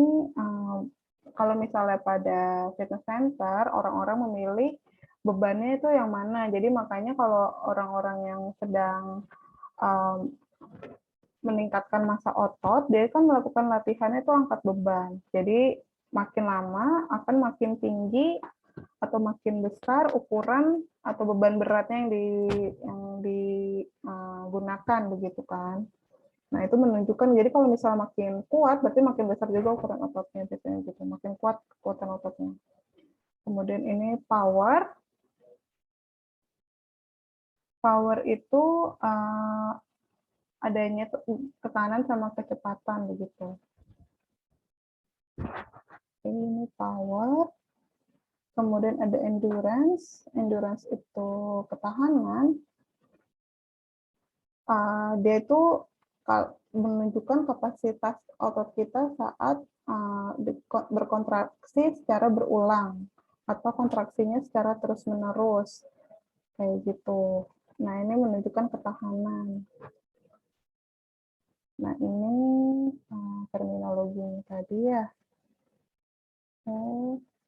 kalau misalnya pada fitness center orang-orang memilih bebannya itu yang mana. Jadi makanya kalau orang-orang yang sedang meningkatkan massa otot, dia kan melakukan latihannya itu angkat beban. Jadi makin lama akan makin tinggi atau makin besar ukuran atau beban beratnya yang digunakan begitu kan. Nah, itu menunjukkan jadi kalau misalnya makin kuat berarti makin besar juga ukuran ototnya biasanya gitu. Makin kuat kekuatan ototnya. Kemudian ini power. Power itu adanya tekanan sama kecepatan begitu. Ini power. Kemudian ada endurance. Endurance itu ketahanan. Dia itu menunjukkan kapasitas otot kita saat berkontraksi secara berulang atau kontraksinya secara terus-menerus kayak gitu. Nah, ini menunjukkan ketahanan. Nah, ini terminologinya tadi ya.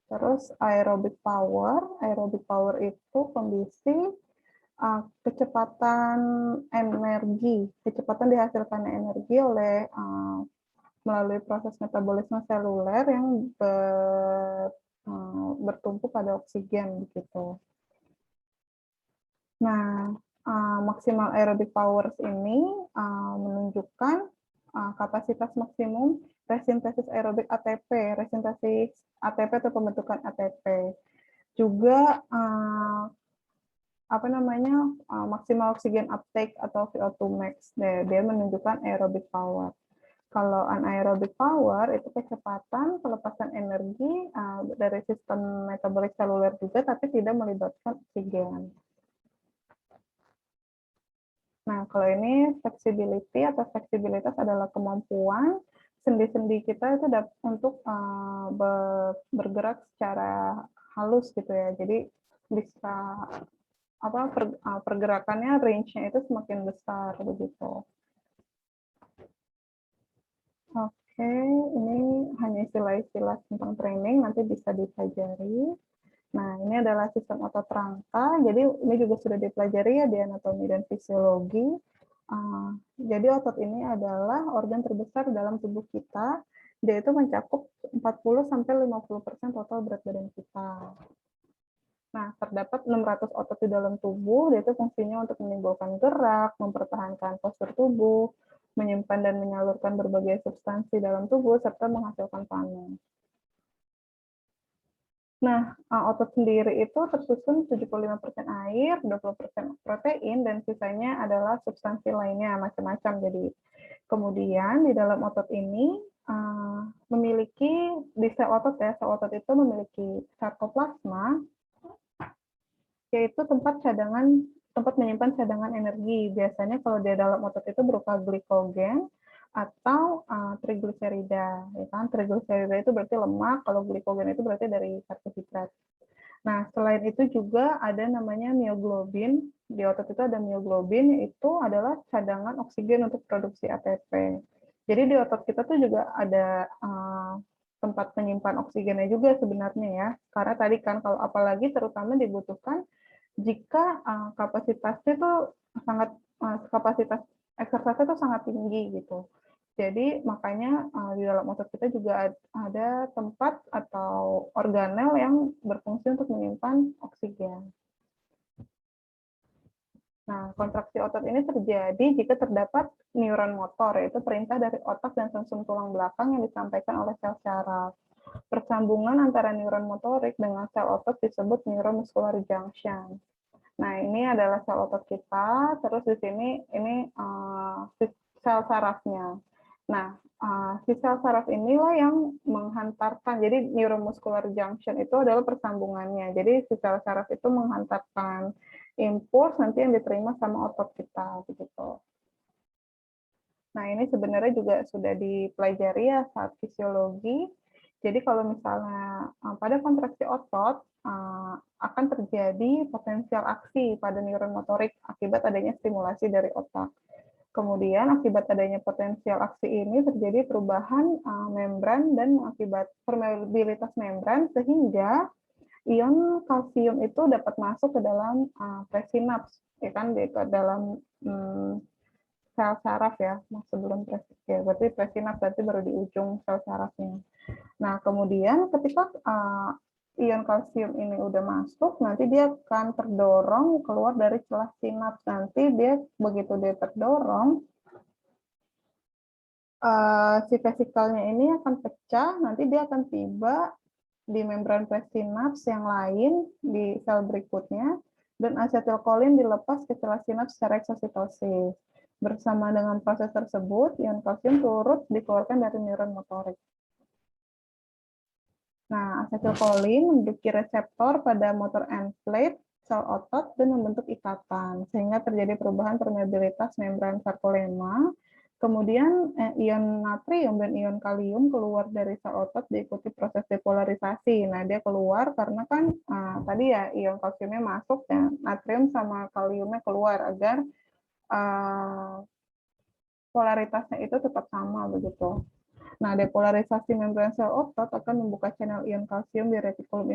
Terus aerobic power. Aerobic power itu kondisi kecepatan energi, kecepatan dihasilkannya energi oleh melalui proses metabolisme seluler yang bertumpu pada oksigen begitu. Nah, maksimal aerobic powers ini menunjukkan kapasitas maksimum resintesis aerobik ATP, resintesis ATP atau pembentukan ATP. Juga maksimal oksigen uptake atau VO2 max. Dia menunjukkan aerobic power. Kalau anaerobic power itu kecepatan pelepasan energi dari sistem metabolik seluler juga, tapi tidak melibatkan oksigen. Nah, kalau ini flexibility atau fleksibilitas adalah kemampuan sendi-sendi kita itu untuk bergerak secara halus gitu ya. Jadi bisa pergerakannya range-nya itu semakin besar begitu. Oke, ini hanya istilah-istilah tentang training, nanti bisa dipelajari. Nah, ini adalah sistem otot rangka, jadi ini juga sudah dipelajari ya di anatomi dan fisiologi. Jadi otot ini adalah organ terbesar dalam tubuh kita, dia itu mencakup 40-50% total berat badan kita. Nah, terdapat 600 otot di dalam tubuh, yaitu fungsinya untuk menimbulkan gerak, mempertahankan postur tubuh, menyimpan dan menyalurkan berbagai substansi dalam tubuh, serta menghasilkan panen. Nah, otot sendiri itu tersusun 75% air, 20% protein, dan sisanya adalah substansi lainnya, macam-macam. Jadi, kemudian di dalam otot ini memiliki, di sel otot ya, sel otot itu memiliki sarkoplasma, yaitu tempat menyimpan cadangan energi. Biasanya kalau di dalam otot itu berupa glikogen atau trigliserida. Ya kan? Trigliserida itu berarti lemak, kalau glikogen itu berarti dari karbohidrat. Nah, selain itu juga ada namanya mioglobin. Di otot itu ada mioglobin, yaitu adalah cadangan oksigen untuk produksi ATP. Jadi di otot kita tuh juga ada tempat menyimpan oksigennya juga sebenarnya ya. Karena tadi kan kalau apalagi terutama dibutuhkan jika kapasitasnya itu kapasitas eksersis itu sangat tinggi gitu. Jadi makanya di dalam otot kita juga ada tempat atau organel yang berfungsi untuk menyimpan oksigen. Nah, kontraksi otot ini terjadi jika terdapat neuron motor, yaitu perintah dari otak dan sumsum tulang belakang yang disampaikan oleh sel syaraf. Persambungan antara neuron motorik dengan sel otot disebut neuromuscular junction. Nah, ini adalah sel otot kita, terus di sini ini sel sarafnya. Nah, si sel saraf inilah yang menghantarkan, jadi neuromuscular junction itu adalah persambungannya. Jadi si sel saraf itu menghantarkan impuls nanti yang diterima sama otot kita, begitu. Nah, ini sebenarnya juga sudah dipelajari ya saat fisiologi. Jadi kalau misalnya pada kontraksi otot akan terjadi potensial aksi pada neuron motorik akibat adanya stimulasi dari otak. Kemudian akibat adanya potensial aksi ini terjadi perubahan membran dan akibat permeabilitas membran sehingga ion kalsium itu dapat masuk ke dalam presinaps, ya kan, yaitu dalam sel saraf ya, sebelum ya, berarti presinaps berarti baru di ujung sel sarafnya. Nah, kemudian ketika ion kalsium ini udah masuk, nanti dia akan terdorong keluar dari celah sinaps. Nanti dia begitu dia terdorong, si vesikelnya ini akan pecah, nanti dia akan tiba di membran presinaps yang lain di sel berikutnya, dan asetilkolin dilepas ke celah sinaps secara eksositosis. Bersama dengan proses tersebut, ion kalsium turut dikeluarkan dari neuron motorik. Nah, asetilkolin menduduki reseptor pada motor end plate sel otot dan membentuk ikatan, sehingga terjadi perubahan permeabilitas membran sarkolema. Kemudian ion natrium dan ion kalium keluar dari sel otot diikuti proses depolarisasi. Nah, dia keluar karena kan tadi ya ion kalsiumnya masuk ya, natrium sama kaliumnya keluar agar polaritasnya itu tetap sama begitu. Nah, depolarisasi membran sel otot akan membuka channel ion kalsium di retikulum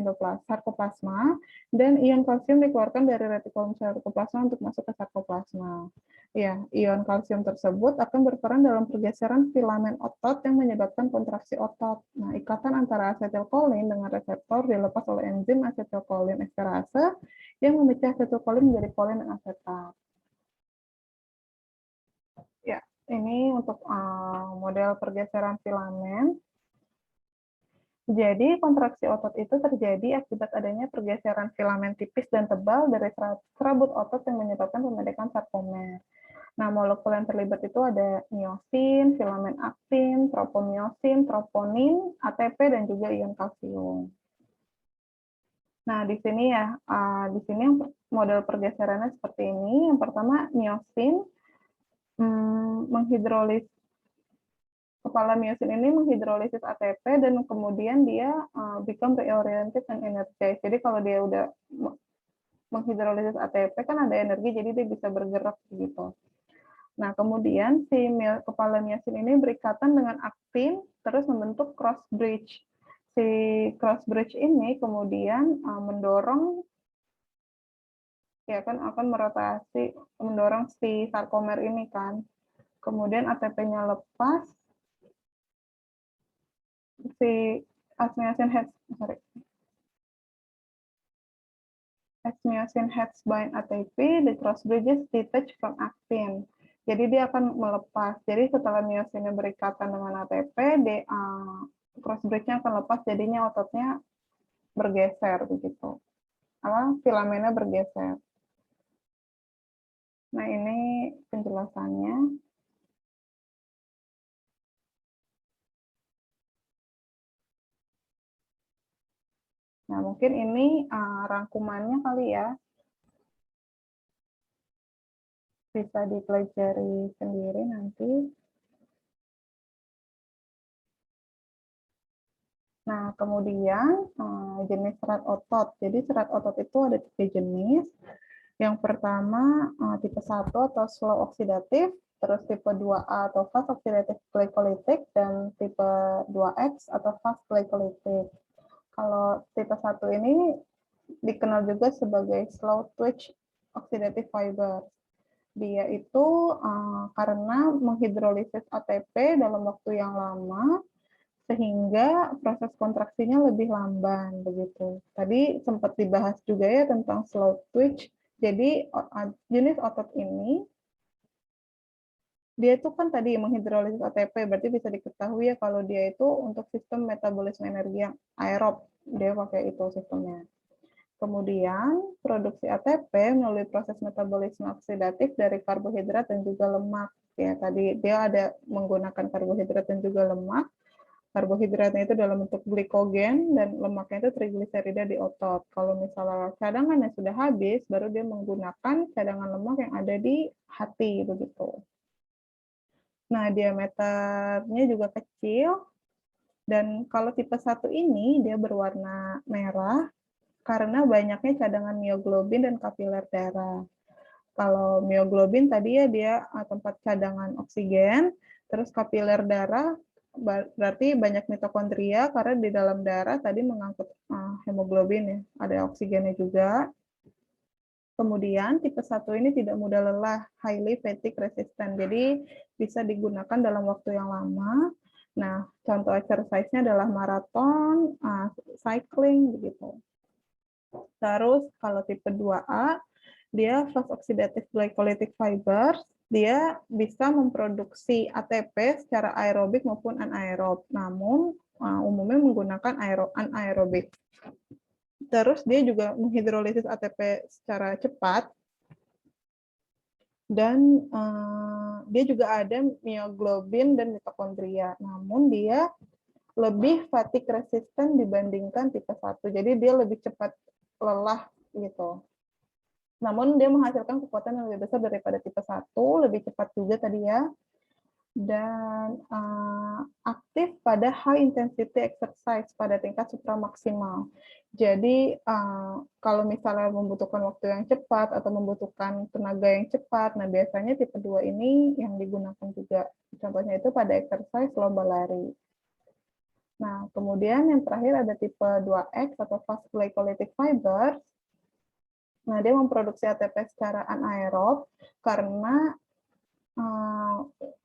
sarkoplasma, dan ion kalsium dikeluarkan dari retikulum sarkoplasma untuk masuk ke sarkoplasma. Ya, ion kalsium tersebut akan berperan dalam pergeseran filamen otot yang menyebabkan kontraksi otot. Nah, ikatan antara asetilkolin dengan reseptor dilepas oleh enzim asetilkolin esterase yang memecah asetilkolin menjadi kolin dan asetat. Ya, ini untuk model pergeseran filamen. Jadi, kontraksi otot itu terjadi akibat adanya pergeseran filamen tipis dan tebal dari serabut otot yang menyebabkan pemendekan sarkomer. Nah, molekul yang terlibat itu ada miosin, filamen aktin, tropomiosin, troponin, ATP, dan juga ion kalsium. Nah, di sini ya, di sini model pergeserannya seperti ini. Yang pertama, miosin menghidrolis kepala miosin ini menghidrolisis ATP dan kemudian dia become reoriented and energized. Jadi kalau dia udah menghidrolisis ATP kan ada energi, jadi dia bisa bergerak gitu. Nah, kemudian si kepala miosin ini berikatan dengan aktin terus membentuk cross bridge. Si cross bridge ini kemudian mendorong ya kan akan merotasi mendorong si sarkomer ini kan. Kemudian ATP-nya lepas, si myosin heads bind ATP, the cross bridges detach from actin. Jadi dia akan melepas. Jadi setelah myosinnya berikatan dengan ATP, cross bridge-nya akan lepas, jadinya ototnya bergeser begitu. Filamennya bergeser. Nah, ini penjelasannya. Nah, mungkin ini rangkumannya kali ya. Bisa dipelajari sendiri nanti. Nah, kemudian jenis serat otot. Jadi serat otot itu ada 3 jenis. Yang pertama tipe 1 atau slow oksidatif, terus tipe 2A atau fast oxidative glycolytic, dan tipe 2X atau fast glycolytic. Kalau tipe 1 ini dikenal juga sebagai slow twitch oxidative fiber. Dia itu karena menghidrolisis ATP dalam waktu yang lama, sehingga proses kontraksinya lebih lamban begitu. Tadi sempat dibahas juga ya tentang slow twitch. Jadi jenis otot ini Dia itu kan tadi menghidrolisis ATP, berarti bisa diketahui ya kalau dia itu untuk sistem metabolisme energi yang aerob, dia pakai itu sistemnya. Kemudian produksi ATP melalui proses metabolisme oksidatif dari karbohidrat dan juga lemak. Ya, tadi dia ada menggunakan karbohidrat dan juga lemak. Karbohidratnya itu dalam bentuk glikogen dan lemaknya itu trigliserida di otot. Kalau misalnya cadangannya sudah habis, baru dia menggunakan cadangan lemak yang ada di hati begitu. Nah, diameternya juga kecil dan kalau tipe 1 ini dia berwarna merah karena banyaknya cadangan mioglobin dan kapiler darah. Kalau mioglobin tadi ya dia tempat cadangan oksigen, terus kapiler darah berarti banyak mitokondria karena di dalam darah tadi mengangkut hemoglobin ya, ada oksigennya juga. Kemudian tipe 1 ini tidak mudah lelah, highly fatigue resistant. Jadi bisa digunakan dalam waktu yang lama. Nah, contoh exercise-nya adalah maraton, cycling begitu. Terus kalau tipe 2A, dia fast oxidative glycolytic fibers, dia bisa memproduksi ATP secara aerobik maupun anaerob. Namun umumnya menggunakan anaerobik. Terus dia juga menghidrolisis ATP secara cepat dan dia juga ada mioglobin dan mitokondria. Namun dia lebih fatigue resistant dibandingkan tipe 1. Jadi dia lebih cepat lelah gitu. Namun dia menghasilkan kekuatan yang lebih besar daripada tipe 1, lebih cepat juga tadi ya. Dan aktif pada high intensity exercise pada tingkat supramaksimal. Jadi kalau misalnya membutuhkan waktu yang cepat atau membutuhkan tenaga yang cepat, nah biasanya tipe 2 ini yang digunakan juga. Contohnya itu pada exercise lomba lari. Nah, kemudian yang terakhir ada tipe 2X atau fast glycolytic fibers. Nah, dia memproduksi ATP secara anaerob karena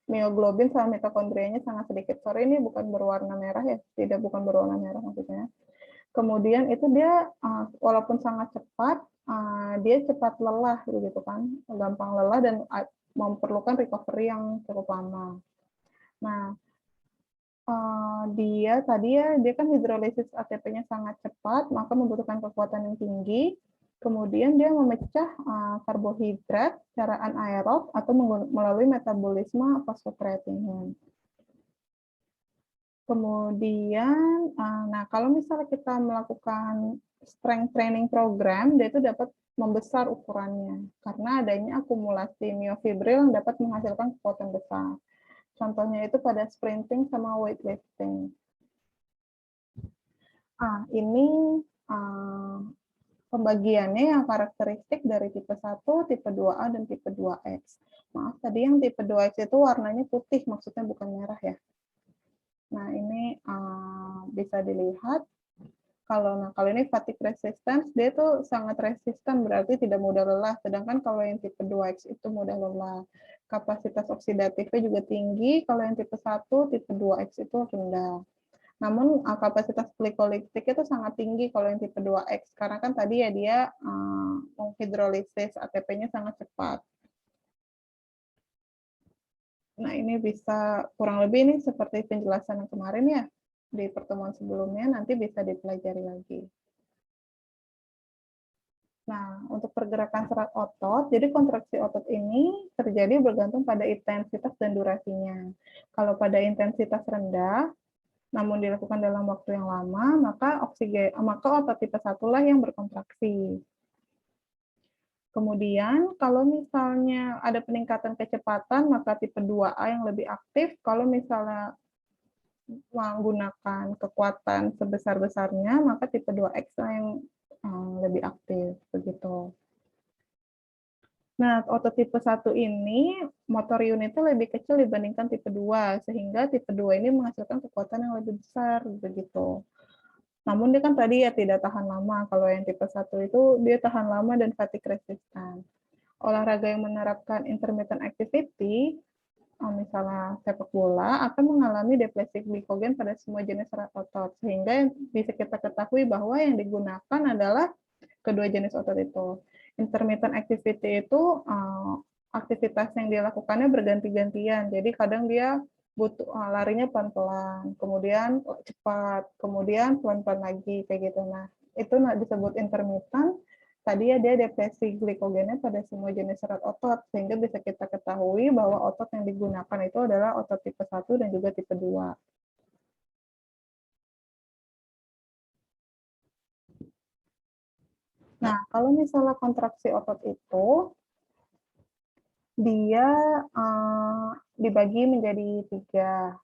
mioglobin sama mitokondrianya sangat sedikit. Sorry, ini bukan berwarna merah ya, tidak bukan berwarna merah maksudnya. Kemudian itu dia walaupun sangat cepat, dia cepat lelah begitu kan, gampang lelah dan memerlukan recovery yang cukup lama. Nah, dia tadi ya, dia kan hidrolisis ATP-nya sangat cepat, maka membutuhkan kekuatan yang tinggi. Kemudian dia memecah karbohidrat secara anaerob atau melalui metabolisme fosfokreatinin. Kemudian, nah kalau misalnya kita melakukan strength training program, dia itu dapat membesar ukurannya karena adanya akumulasi miofibril yang dapat menghasilkan kekuatan besar. Contohnya itu pada sprinting sama weightlifting. Ini pembagiannya yang karakteristik dari tipe 1, tipe 2A, dan tipe 2X. Maaf, tadi yang tipe 2X itu warnanya putih, maksudnya bukan merah ya. Nah, ini bisa dilihat. Kalau ini fatigue resistance, dia tuh sangat resisten, berarti tidak mudah lelah. Sedangkan kalau yang tipe 2X itu mudah lelah. Kapasitas oksidatifnya juga tinggi, kalau yang tipe 1, tipe 2X itu rendah. Namun kapasitas glikolitik itu sangat tinggi kalau yang tipe 2X, karena kan tadi ya dia menghidrolisis ATP-nya sangat cepat. Nah, ini bisa kurang lebih ini seperti penjelasan yang kemarin ya, di pertemuan sebelumnya, nanti bisa dipelajari lagi. Nah, untuk pergerakan serat otot, jadi kontraksi otot ini terjadi bergantung pada intensitas dan durasinya. Kalau pada intensitas rendah, namun dilakukan dalam waktu yang lama, maka otot tipe 1 lah yang berkontraksi. Kemudian, kalau misalnya ada peningkatan kecepatan, maka tipe 2A yang lebih aktif. Kalau misalnya menggunakan kekuatan sebesar-besarnya, maka tipe 2X yang lebih aktif. Begitu. Nah, otot tipe 1 ini motor unitnya lebih kecil dibandingkan tipe 2, sehingga tipe 2 ini menghasilkan kekuatan yang lebih besar, begitu. Namun dia kan tadi ya tidak tahan lama, kalau yang tipe 1 itu dia tahan lama dan fatigue resistan. Olahraga yang menerapkan intermittent activity, misalnya sepak bola, akan mengalami deplesi glikogen pada semua jenis serat otot, sehingga bisa kita ketahui bahwa yang digunakan adalah kedua jenis otot itu. Intermittent activity itu aktivitas yang dia lakukannya berganti-gantian. Jadi kadang dia butuh larinya pelan-pelan, kemudian cepat, kemudian pelan-pelan lagi kayak gitu. Nah, itu disebut intermittent. Tadi ya dia depresi glikogennya pada semua jenis serat otot, sehingga bisa kita ketahui bahwa otot yang digunakan itu adalah otot tipe 1 dan juga tipe 2. Nah, kalau misalnya kontraksi otot itu, dia dibagi menjadi 3.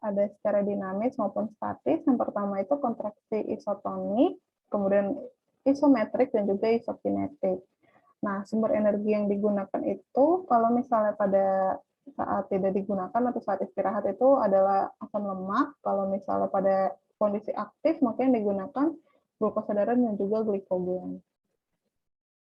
Ada secara dinamis maupun statis. Yang pertama itu kontraksi isotonik, kemudian isometrik, dan juga isokinetik. Nah, sumber energi yang digunakan itu, kalau misalnya pada saat tidak digunakan atau saat istirahat itu adalah asam lemak, kalau misalnya pada kondisi aktif, maka yang digunakan glukosa darah dan juga glikogen.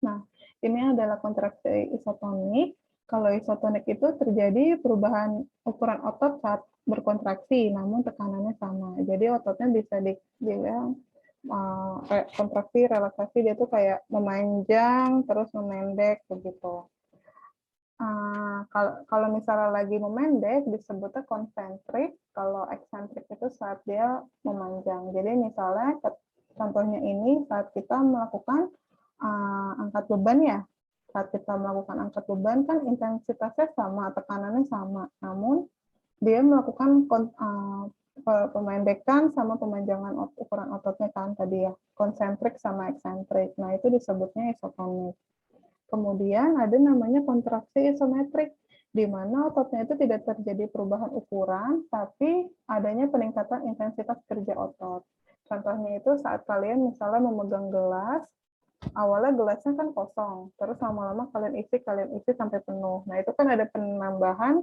Nah, ini adalah kontraksi isotonik. Kalau isotonik itu terjadi perubahan ukuran otot saat berkontraksi, namun tekanannya sama. Jadi ototnya bisa dibilang kontraksi, relaksasi, dia tuh kayak memanjang, terus memendek, begitu. Kalau misalnya lagi memendek, disebutnya konsentrik. Kalau eksentrik itu saat dia memanjang. Jadi misalnya, contohnya ini saat kita melakukan angkat beban ya. Saat kita melakukan angkat beban kan intensitasnya sama, tekanannya sama. Namun dia melakukan pemendekan sama pemanjangan ukuran ototnya kan tadi ya. Konsentrik sama eksentrik. Nah, itu disebutnya isotonik. Kemudian ada namanya kontraksi isometrik, di mana ototnya itu tidak terjadi perubahan ukuran, tapi adanya peningkatan intensitas kerja otot. Contohnya itu saat kalian misalnya memegang gelas, awalnya gelasnya kan kosong, terus lama-lama kalian isi sampai penuh. Nah, itu kan ada penambahan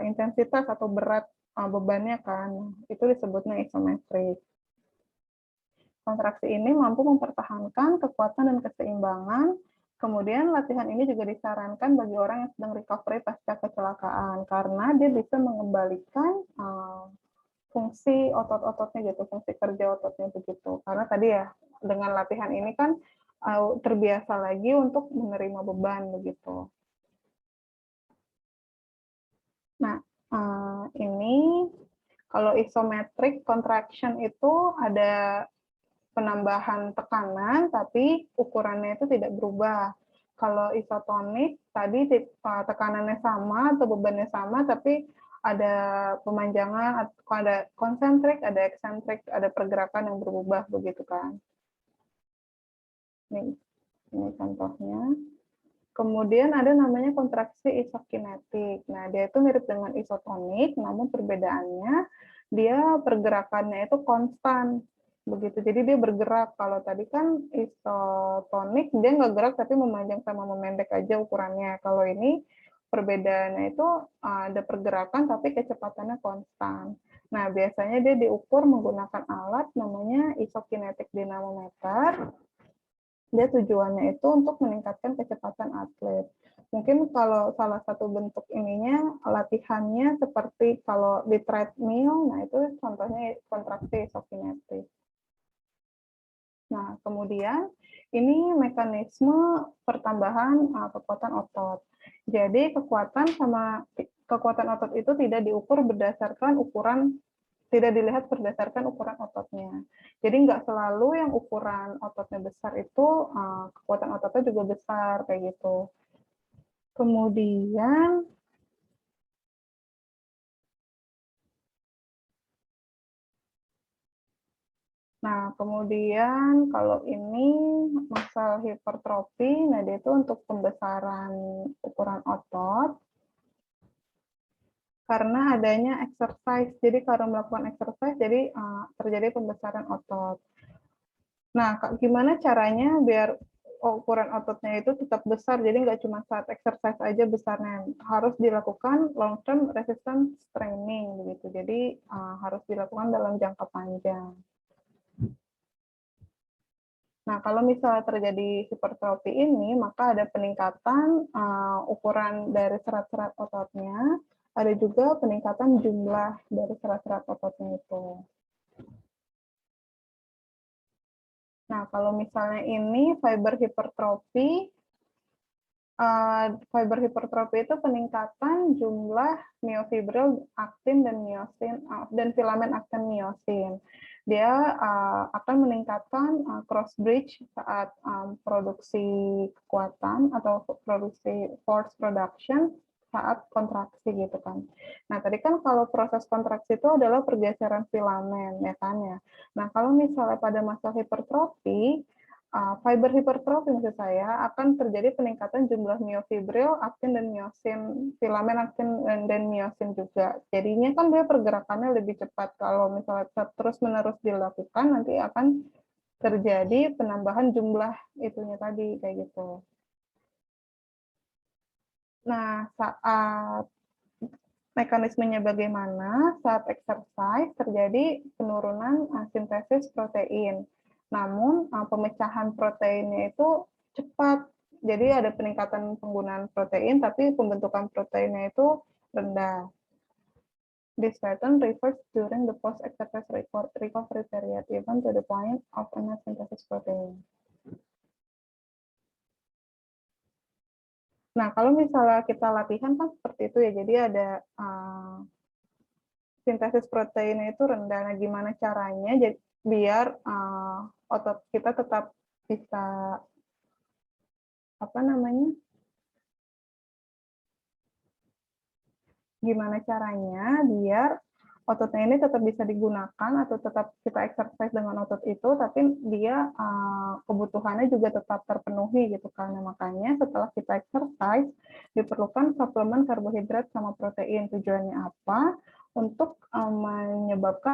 intensitas atau berat bebannya kan. Itu disebutnya isometrik. Kontraksi ini mampu mempertahankan kekuatan dan keseimbangan. Kemudian latihan ini juga disarankan bagi orang yang sedang recovery pasca kecelakaan karena dia bisa mengembalikan fungsi otot-ototnya gitu, fungsi kerja ototnya begitu. Karena tadi ya dengan latihan ini kan terbiasa lagi untuk menerima beban begitu. Nah, ini kalau isometric contraction itu ada penambahan tekanan, tapi ukurannya itu tidak berubah. Kalau isotonik, tadi tekanannya sama atau bebannya sama, tapi ada pemanjangan, ada konsentrik, ada eksentrik, ada pergerakan yang berubah, begitu kan. Ini contohnya. Kemudian ada namanya kontraksi isokinetik. Nah, dia itu mirip dengan isotonik, namun perbedaannya dia pergerakannya itu konstan. Begitu. Jadi dia bergerak. Kalau tadi kan isotonik, dia nggak gerak tapi memanjang sama memendek aja ukurannya. Kalau ini perbedaannya itu ada pergerakan tapi kecepatannya konstan. Nah, biasanya dia diukur menggunakan alat namanya isokinetik dinamometer. Dia tujuannya itu untuk meningkatkan kecepatan atlet. Mungkin kalau salah satu bentuk ininya latihannya seperti kalau di treadmill, nah itu contohnya kontraksi isokinetik. Nah, kemudian ini mekanisme pertambahan kekuatan otot. Jadi kekuatan otot itu tidak diukur berdasarkan ukuran, tidak dilihat berdasarkan ukuran ototnya. Jadi nggak selalu yang ukuran ototnya besar itu kekuatan ototnya juga besar kayak gitu. Kemudian kalau ini muscle hypertrophy, nah dia itu untuk pembesaran ukuran otot karena adanya exercise. Jadi kalau melakukan exercise, jadi terjadi pembesaran otot. Nah, gimana caranya biar ukuran ototnya itu tetap besar, jadi nggak cuma saat exercise aja besarnya, harus dilakukan long term resistance training begitu. Jadi harus dilakukan dalam jangka panjang. Nah, kalau misalnya terjadi hipertrofi ini, maka ada peningkatan ukuran dari serat-serat ototnya, ada juga peningkatan jumlah dari serat-serat ototnya itu. Nah, kalau misalnya ini fiber hipertrofi, Fiber hipertrofi itu peningkatan jumlah miofibril aktin dan miosin dan filamen aktin miosin. Dia akan meningkatkan cross bridge saat produksi kekuatan atau produksi force production saat kontraksi gitu kan. Nah, tadi kan kalau proses kontraksi itu adalah pergeseran filamen ya kan ya. Nah, kalau misalnya pada masa hipertrofi fiber hipertrofi maksud saya akan terjadi peningkatan jumlah miofibril, aktin dan miosin, filamen aktin dan miosin juga. Jadinya kan dia pergerakannya lebih cepat. Kalau misalnya terus-menerus dilakukan nanti akan terjadi penambahan jumlah itunya tadi kayak gitu. Nah, saat mekanismenya bagaimana? Saat exercise terjadi penurunan sintesis protein. Namun pemecahan proteinnya itu cepat. Jadi ada peningkatan penggunaan protein, tapi pembentukan proteinnya itu rendah. This pattern reverses during the post-exercise recovery period, even to the point of enough synthesis protein. Nah, kalau misalnya kita latihan kan seperti itu ya, jadi ada sintesis proteinnya itu rendah. Nah, gimana caranya biar otot kita tetap bisa apa namanya? Gimana caranya biar ototnya ini tetap bisa digunakan atau tetap kita exercise dengan otot itu, tapi dia kebutuhannya juga tetap terpenuhi gitu kan. Nah, makanya setelah kita exercise diperlukan suplemen karbohidrat sama protein. Tujuannya apa? Untuk menyebabkan